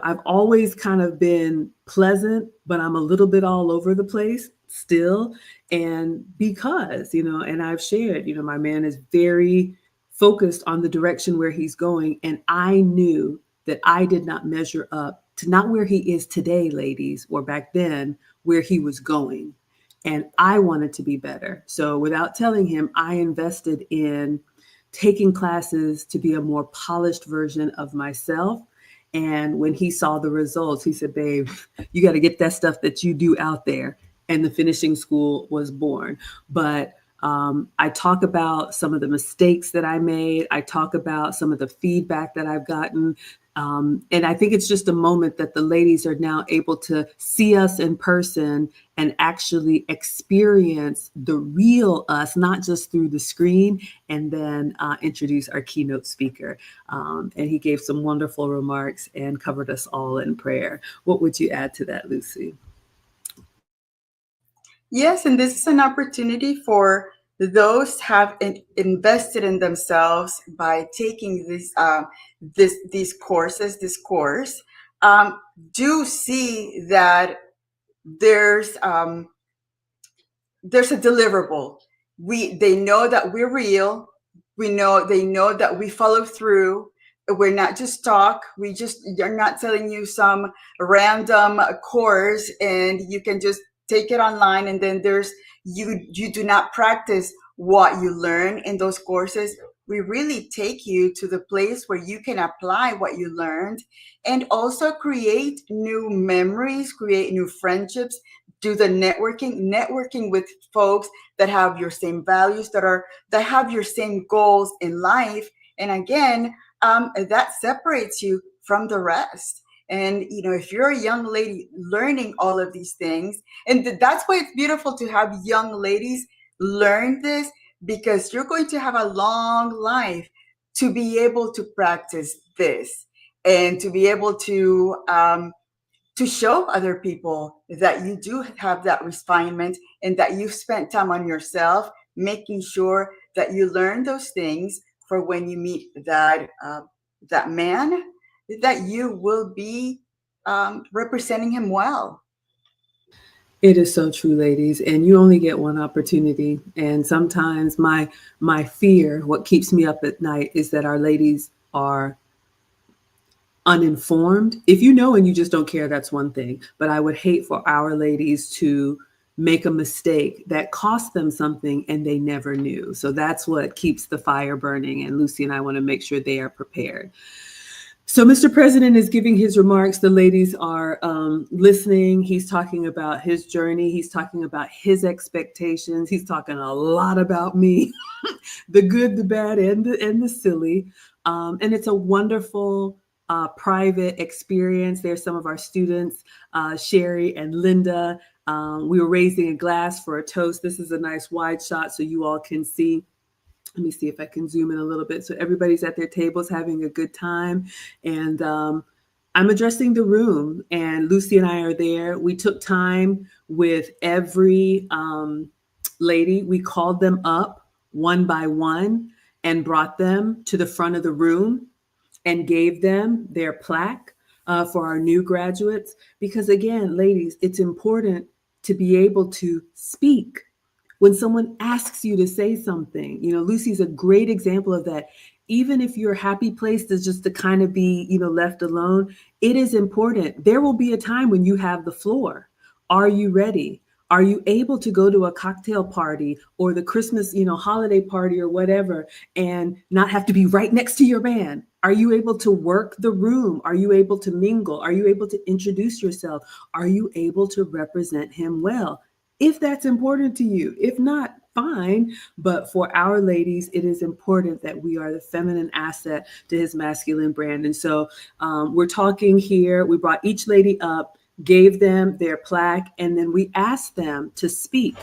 I've always kind of been pleasant, but I'm a little bit all over the place still. And because, and I've shared, my man is very focused on the direction where he's going. And I knew that I did not measure up to not where he is today, ladies, or back then, where he was going. And I wanted to be better. So without telling him, I invested in taking classes to be a more polished version of myself. And when he saw the results, he said, babe, you got to get that stuff that you do out there. And the finishing school was born. But I talk about some of the mistakes that I made. I talk about some of the feedback that I've gotten. And I think it's just a moment that the ladies are now able to see us in person and actually experience the real us, not just through the screen, and then introduce our keynote speaker. And he gave some wonderful remarks and covered us all in prayer. What would you add to that, Lucy? Yes, and this is an opportunity for those have invested in themselves by taking these courses, this course. Do see that there's there's a deliverable. They know that we're real. They know that we follow through. We're not just talk. They're not telling you some random course and you can just take it online and then you do not practice what you learn in those courses. We really take you to the place where you can apply what you learned and also create new memories, create new friendships, do the networking with folks that have your same values, that have your same goals in life. And again, that separates you from the rest. And if you're a young lady learning all of these things, and that's why it's beautiful to have young ladies learn this, because you're going to have a long life to be able to practice this and to be able to show other people that you do have that refinement and that you've spent time on yourself, making sure that you learn those things for when you meet that man, that you will be representing him well. It is so true, ladies, and you only get one opportunity. And sometimes my fear, what keeps me up at night, is that our ladies are uninformed. If you know and you just don't care, that's one thing. But I would hate for our ladies to make a mistake that cost them something and they never knew. So that's what keeps the fire burning. And Lucy and I want to make sure they are prepared. So Mr. President is giving his remarks. The ladies are listening. He's talking about his journey. He's talking about his expectations. He's talking a lot about me, the good, the bad, and the silly. And it's a wonderful private experience. There's some of our students, Sherry and Linda. We were raising a glass for a toast. This is a nice wide shot so you all can see. Let me see if I can zoom in a little bit. So everybody's at their tables having a good time. And I'm addressing the room, and Lucy and I are there. We took time with every lady. We called them up one by one and brought them to the front of the room and gave them their plaque for our new graduates. Because again, ladies, it's important to be able to speak when someone asks you to say something. Lucy's a great example of that. Even if your happy place is just to kind of be, left alone, it is important. There will be a time when you have the floor. Are you ready? Are you able to go to a cocktail party or the Christmas, holiday party or whatever and not have to be right next to your man? Are you able to work the room? Are you able to mingle? Are you able to introduce yourself? Are you able to represent him well? If that's important to you. If not, fine. But for our ladies, it is important that we are the feminine asset to his masculine brand. And so we're talking here. We brought each lady up, gave them their plaque, and then we asked them to speak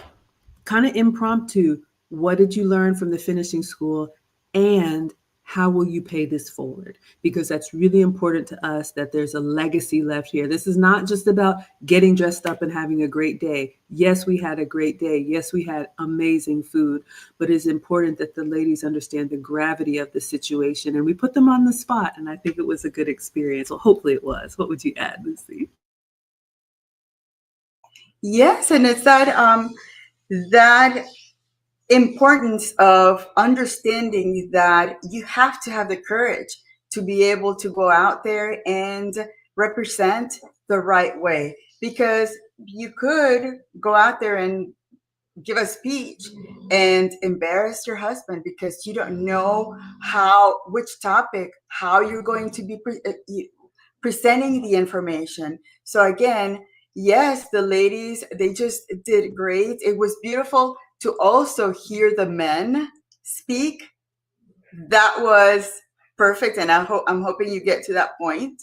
kind of impromptu. What did you learn from the finishing school? And how will you pay this forward? Because that's really important to us that there's a legacy left here. This is not just about getting dressed up and having a great day. Yes, we had a great day. Yes, we had amazing food, but it's important that the ladies understand the gravity of the situation. And we put them on the spot, and I think it was a good experience. Well, hopefully it was. What would you add, Lucy? Yes, and it's that importance of understanding that you have to have the courage to be able to go out there and represent the right way, because you could go out there and give a speech and embarrass your husband because you don't know which topic, how you're going to be presenting the information. So again, yes, the ladies, they just did great. It was beautiful to also hear the men speak. That was perfect, and I'm hoping you get to that point.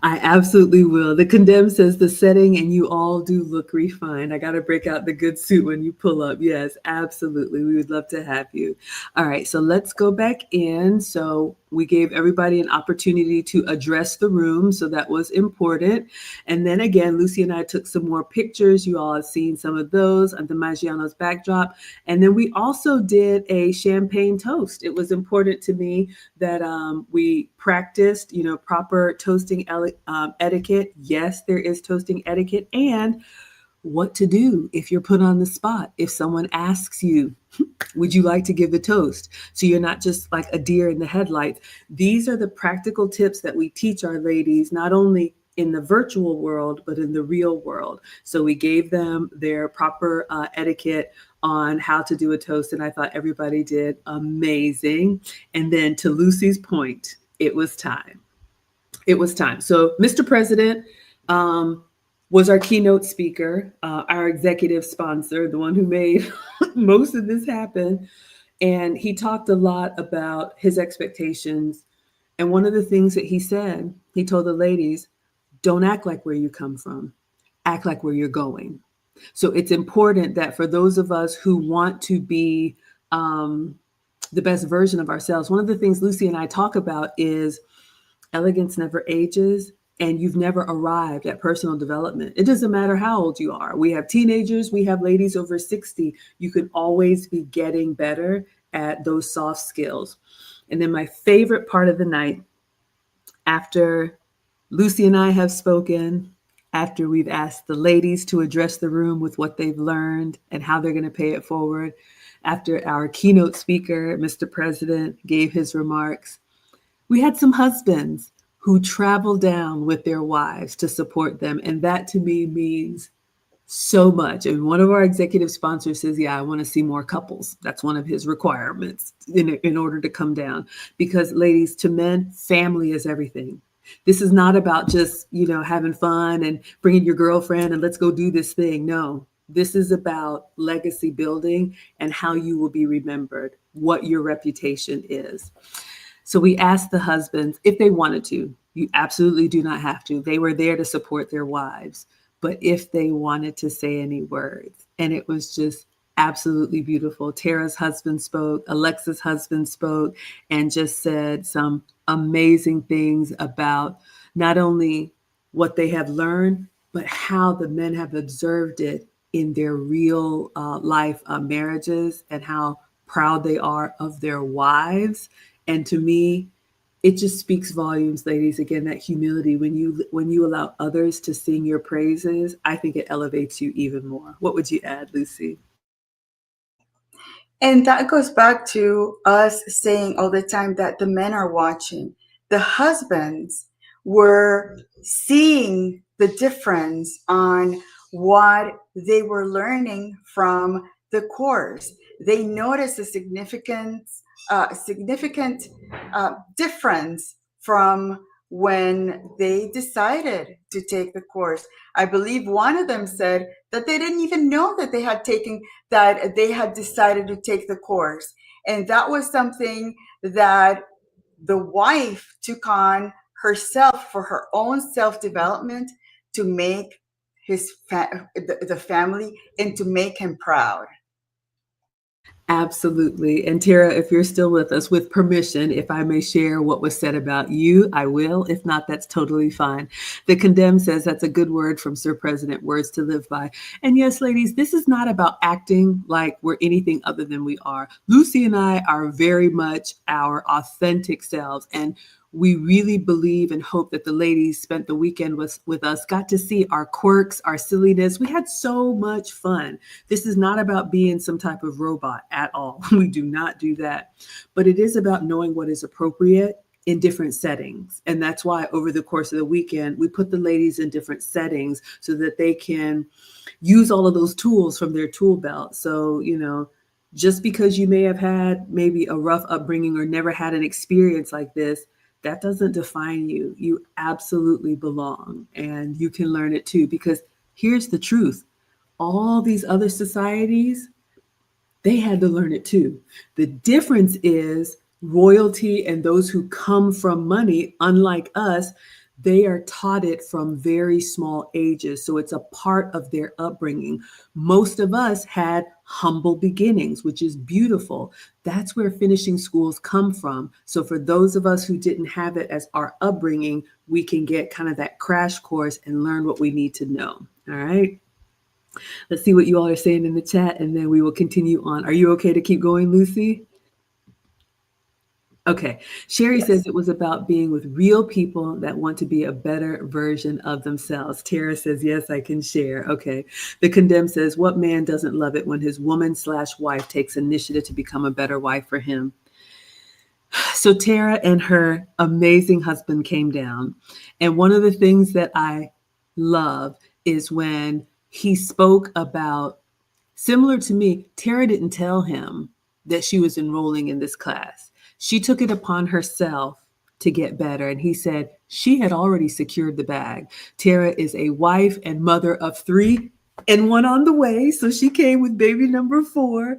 I absolutely will. The Condemn says the setting and you all do look refined. I got to break out the good suit when you pull up. Yes, absolutely. We would love to have you. All right, so let's go back in. So we gave everybody an opportunity to address the room. So that was important. And then again, Lucy and I took some more pictures. You all have seen some of those on the Maggiano'S backdrop. And then we also did a champagne toast. It was important to me that we practiced, proper toasting etiquette. Yes, there is toasting etiquette, and what to do if you're put on the spot. If someone asks you, would you like to give the toast? So you're not just like a deer in the headlights. These are the practical tips that we teach our ladies, not only in the virtual world, but in the real world. So we gave them their proper etiquette on how to do a toast, and I thought everybody did amazing. And then to Lucy's point, it was time. It was time. So Mr. President was our keynote speaker, our executive sponsor, the one who made most of this happen. And he talked a lot about his expectations. And one of the things that he said, he told the ladies, don't act like where you come from, act like where you're going. So it's important that for those of us who want to be the best version of ourselves, one of the things Lucy and I talk about is elegance never ages, and you've never arrived at personal development. It doesn't matter how old you are. We have teenagers, we have ladies over 60. You can always be getting better at those soft skills. And then my favorite part of the night, after Lucy and I have spoken, after we've asked the ladies to address the room with what they've learned and how they're going to pay it forward, after our keynote speaker, Mr. President, gave his remarks, we had some husbands who travel down with their wives to support them. And that to me means so much. And one of our executive sponsors says, yeah, I want to see more couples. That's one of his requirements in order to come down. Because ladies, to men, family is everything. This is not about just, having fun and bringing your girlfriend and let's go do this thing. No, this is about legacy building and how you will be remembered, what your reputation is. So we asked the husbands if they wanted to. You absolutely do not have to. They were there to support their wives. But if they wanted to say any words, and it was just absolutely beautiful. Tara's husband spoke, Alexa's husband spoke, and just said some amazing things about not only what they have learned, but how the men have observed it in their real life marriages and how proud they are of their wives. And to me, it just speaks volumes, ladies. Again, that humility, when you allow others to sing your praises, I think it elevates you even more. What would you add, Lucy? And that goes back to us saying all the time that the men are watching. The husbands were seeing the difference on what they were learning from the course. They noticed a significant difference from when they decided to take the course. I believe one of them said that they didn't even know that they had decided to take the course. And that was something that the wife took on herself for her own self-development, to make the family, and to make him proud. Absolutely. And Tara, if you're still with us, with permission, if I may share what was said about you, I will. If not, that's totally fine. The Condemned says that's a good word from Sir President, words to live by. And yes, ladies, this is not about acting like we're anything other than we are. Lucy and I are very much our authentic selves. And we really believe and hope that the ladies spent the weekend with us, got to see our quirks, our silliness. We had so much fun. This is not about being some type of robot at all. We do not do that. But it is about knowing what is appropriate in different settings. And that's why over the course of the weekend, we put the ladies in different settings so that they can use all of those tools from their tool belt. So, just because you may have had maybe a rough upbringing or never had an experience like this, that doesn't define you. You absolutely belong, and you can learn it too. Because here's the truth: all these other societies, they had to learn it too. The difference is royalty and those who come from money, unlike us, they are taught it from very small ages. So it's a part of their upbringing. Most of us had humble beginnings, which is beautiful. That's where finishing schools come from. So for those of us who didn't have it as our upbringing, we can get kind of that crash course and learn what we need to know. All right. Let's see what you all are saying in the chat, and then we will continue on. Are you okay to keep going, Lucy? Okay. Sherry says Yes. it was about being with real people that want to be a better version of themselves. Tara says, yes, I can share. Okay. The Condemned says, what man doesn't love it when his woman/wife takes initiative to become a better wife for him? So Tara and her amazing husband came down. And one of the things that I love is when he spoke about, similar to me, Tara didn't tell him that she was enrolling in this class. She took it upon herself to get better. And he said she had already secured the bag. Tara is a wife and mother of 3 and 1 on the way. So she came with baby number 4,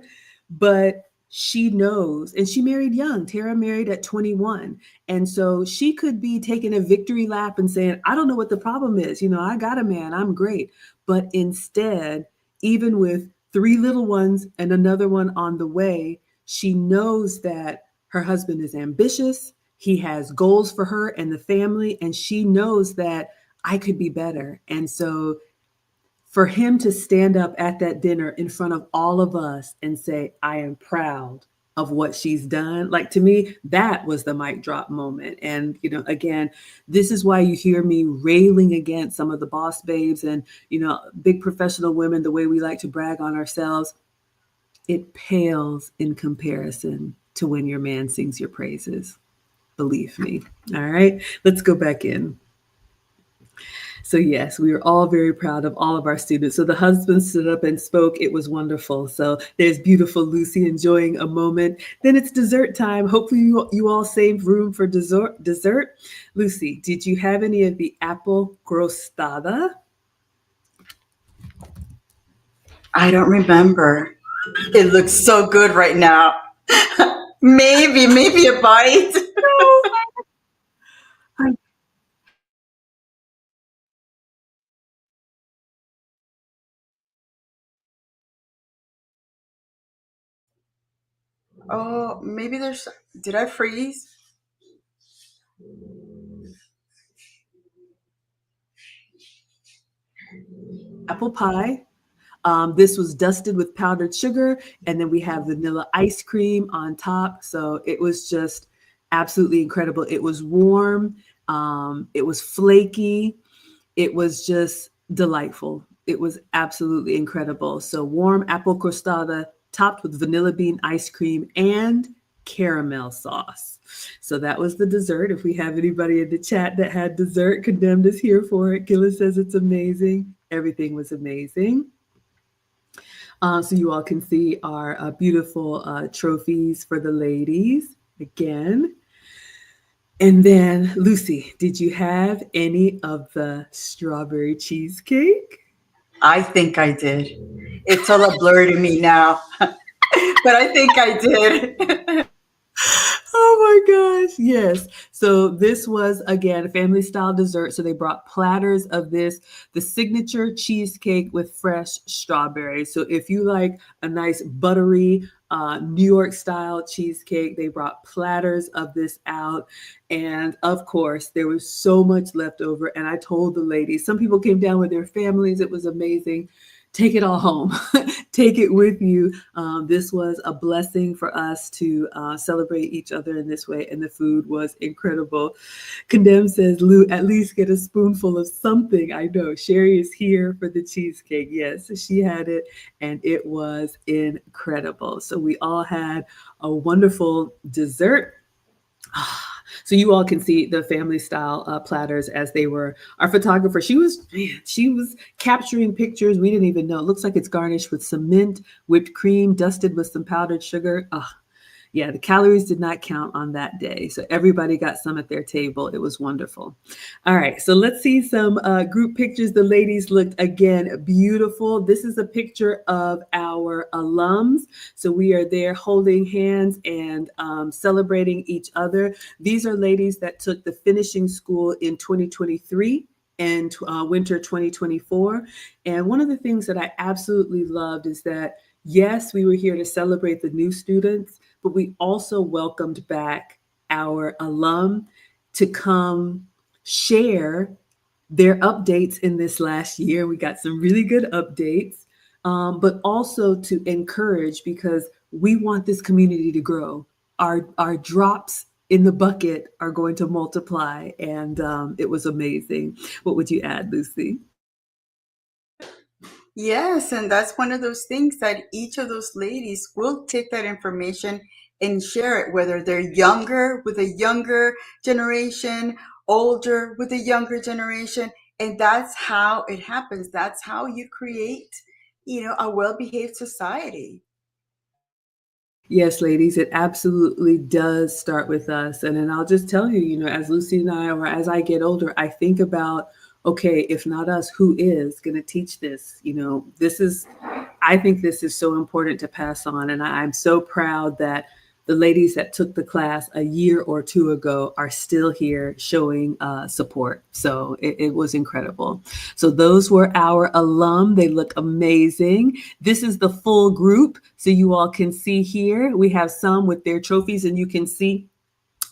but she knows, and she married young. Tara married at 21. And so she could be taking a victory lap and saying, I don't know what the problem is. I got a man, I'm great. But instead, even with 3 little ones and another one on the way, she knows that her husband is ambitious. He has goals for her and the family, and she knows that I could be better. And so for him to stand up at that dinner in front of all of us and say, I am proud of what she's done, like, to me, that was the mic drop moment. And, again, this is why you hear me railing against some of the boss babes and, big professional women, the way we like to brag on ourselves. It pales in comparison to when your man sings your praises. Believe me. All right, let's go back in. So yes, we were all very proud of all of our students. So the husband stood up and spoke. It was wonderful. So there's beautiful Lucy enjoying a moment. Then it's dessert time. Hopefully you all saved room for dessert. Lucy, did you have any of the apple crostada? I don't remember. It looks so good right now. maybe a bite. Oh, maybe there's. Did I freeze? Apple pie. This was dusted with powdered sugar, and then we have vanilla ice cream on top. So it was just absolutely incredible. It was warm. It was flaky. It was just delightful. It was absolutely incredible. So warm apple crostada topped with vanilla bean ice cream and caramel sauce. So that was the dessert. If we have anybody in the chat that had dessert, Condemned is here for it. Gillis says it's amazing. Everything was amazing. So you all can see our beautiful trophies for the ladies again. And then, Lucy, did you have any of the strawberry cheesecake? I think I did. It's all a blur to me now, but I think I did. Oh my gosh, yes. So this was again family style dessert. So they brought platters of this, the signature cheesecake with fresh strawberries. So if you like a nice buttery New York style cheesecake, they brought platters of this out. And of course, there was so much left over. And I told the ladies, some people came down with their families. It was amazing. Take it all home. Take it with you. This was a blessing for us to celebrate each other in this way, and the food was incredible. Condemn says, Lou, at least get a spoonful of something. I know. Sherry is here for the cheesecake. Yes, she had it, and it was incredible. So we all had a wonderful dessert. So you all can see the family style platters as they were. Our photographer, she was capturing pictures. We didn't even know. It looks like it's garnished with some mint, whipped cream, dusted with some powdered sugar. Yeah, the calories did not count on that day. So everybody got some at their table. It was wonderful. All right, so let's see some group pictures. The ladies looked again beautiful. This is a picture of our alums. So we are there holding hands and celebrating each other. These are ladies that took the finishing school in 2023 and winter 2024. And one of the things that I absolutely loved is that, yes, we were here to celebrate the new students, but we also welcomed back our alum to come share their updates in this last year. We got some really good updates, but also to encourage, because we want this community to grow. Our drops in the bucket are going to multiply, and it was amazing. What would you add, Lucy? Yes, and that's one of those things that each of those ladies will take that information and share it, whether they're younger with a younger generation, older with a younger generation. And that's how it happens. That's how you create, a well-behaved society. Yes, ladies, it absolutely does start with us. And then I'll just tell you, as Lucy and I, or as I get older, I think about, okay, if not us, who is going to teach this? I think this is so important to pass on. And I'm so proud that the ladies that took the class a year or two ago are still here showing support. So it was incredible. So those were our alum. They look amazing. This is the full group. So you all can see here, we have some with their trophies, and you can see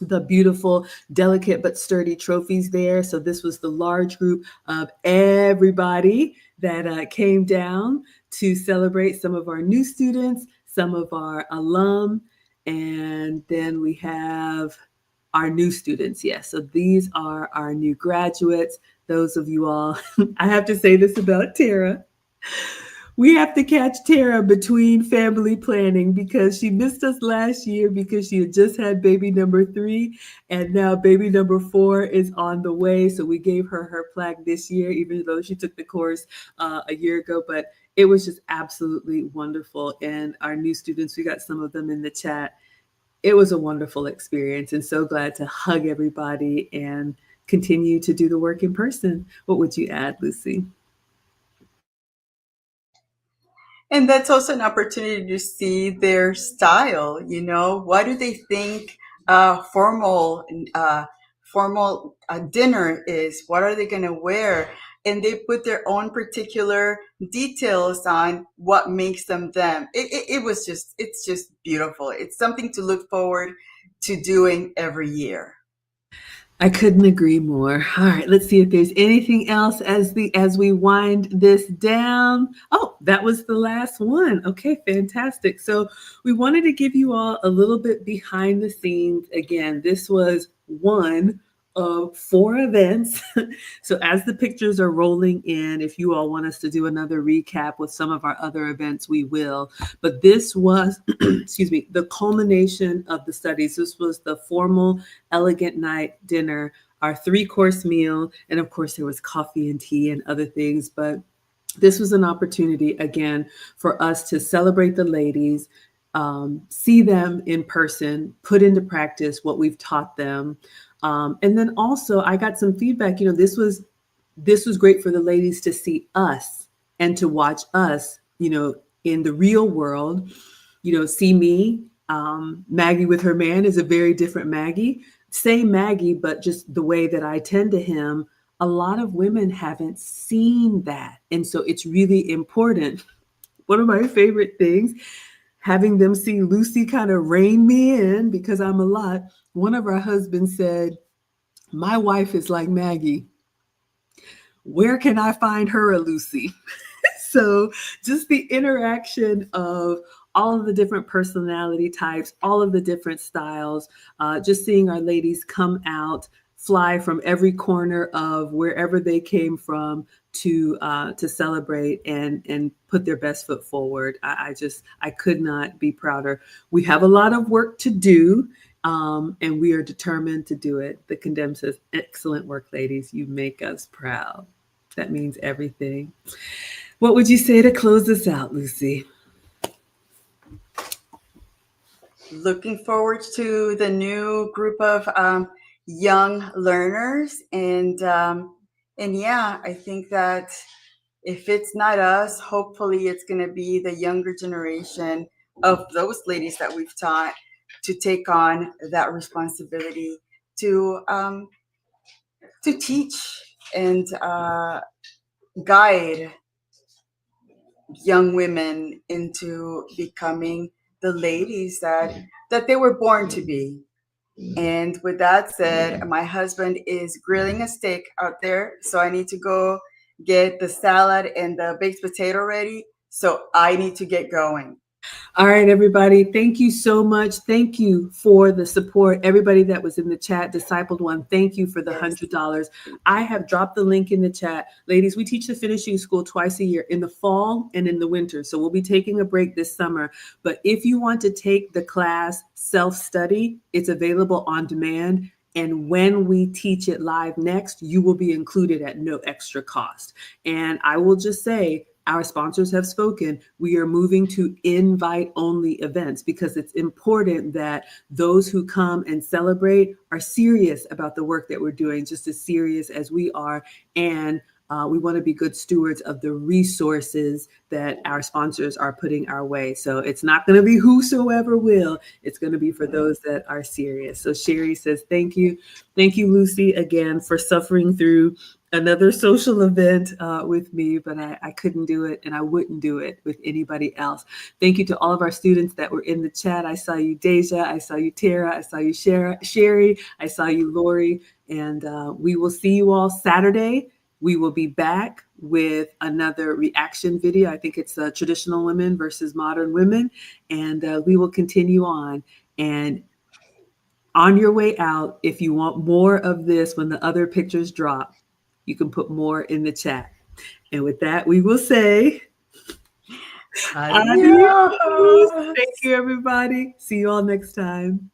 the beautiful, delicate but sturdy trophies there. So this was the large group of everybody that came down to celebrate some of our new students, some of our alum, and then we have our new students. Yes, so these are our new graduates. Those of you all, I have to say this about Tara. We have to catch Tara between family planning, because she missed us last year because she had just had baby number 3, and now baby number 4 is on the way. So we gave her plaque this year, even though she took the course a year ago. But it was just absolutely wonderful. And our new students, we got some of them in the chat. It was a wonderful experience, and so glad to hug everybody and continue to do the work in person. What would you add, Lucy? And that's also an opportunity to see their style. What do they think formal dinner is? What are they going to wear? And they put their own particular details on what makes them them. It's just beautiful. It's something to look forward to doing every year. I couldn't agree more. All right, let's see if there's anything else as we wind this down. Oh, that was the last one. Okay, fantastic. So we wanted to give you all a little bit behind the scenes. Again, this was one of 4 events. So as the pictures are rolling in, if you all want us to do another recap with some of our other events, we will. But this was, excuse me, the culmination of the studies. This was the formal elegant night dinner, our 3-course meal, and of course there was coffee and tea and other things. But this was an opportunity again for us to celebrate the ladies, see them in person, put into practice what we've taught them. And then also I got some feedback. This was great for the ladies to see us and to watch us, in the real world, see me. Maggie with her man is a very different Maggie. Same Maggie, but just the way that I tend to him. A lot of women haven't seen that. And so it's really important. One of my favorite things, having them see Lucy kind of rein me in because I'm a lot. One of our husbands said, "My wife is like Maggie. Where can I find her a Lucy?" So just the interaction of all of the different personality types, all of the different styles, just seeing our ladies come out, fly from every corner of wherever they came from to celebrate and put their best foot forward. I could not be prouder. We have a lot of work to do. And we are determined to do it. The Condemned says, "Excellent work, ladies. You make us proud." That means everything. What would you say to close this out, Lucy? Looking forward to the new group of young learners, and yeah, I think that if it's not us, hopefully it's going to be the younger generation of those ladies that we've taught to take on that responsibility to teach and guide young women into becoming the ladies that they were born to be. And with that said, my husband is grilling a steak out there, so I need to go get the salad and the baked potato ready. So I need to get going. All right, everybody. Thank you so much. Thank you for the support. Everybody that was in the chat, Discipled One, thank you for the Yes. $100. I have dropped the link in the chat. Ladies, we teach the finishing school twice a year, in the fall and in the winter. So we'll be taking a break this summer. But if you want to take the class self-study, it's available on demand. And when we teach it live next, you will be included at no extra cost. And I will just say, our sponsors have spoken. We are moving to invite only events because it's important that those who come and celebrate are serious about the work that we're doing, just as serious as we are. And we want to be good stewards of the resources that our sponsors are putting our way. So it's not going to be whosoever will. It's going to be for those that are serious. So Sherry says, thank you. Thank you, Lucy, again, for suffering through another social event with me, but I couldn't do it and I wouldn't do it with anybody else. Thank you to all of our students that were in the chat. I saw you, Deja. I saw you, Tara. I saw you, Sherry. I saw you, Lori. And we will see you all Saturday. We will be back with another reaction video. I think it's traditional women versus modern women. And we will continue on. And on your way out, if you want more of this when the other pictures drop, you can put more in the chat. And with that, we will say adios. Adios. Thank you, everybody. See you all next time.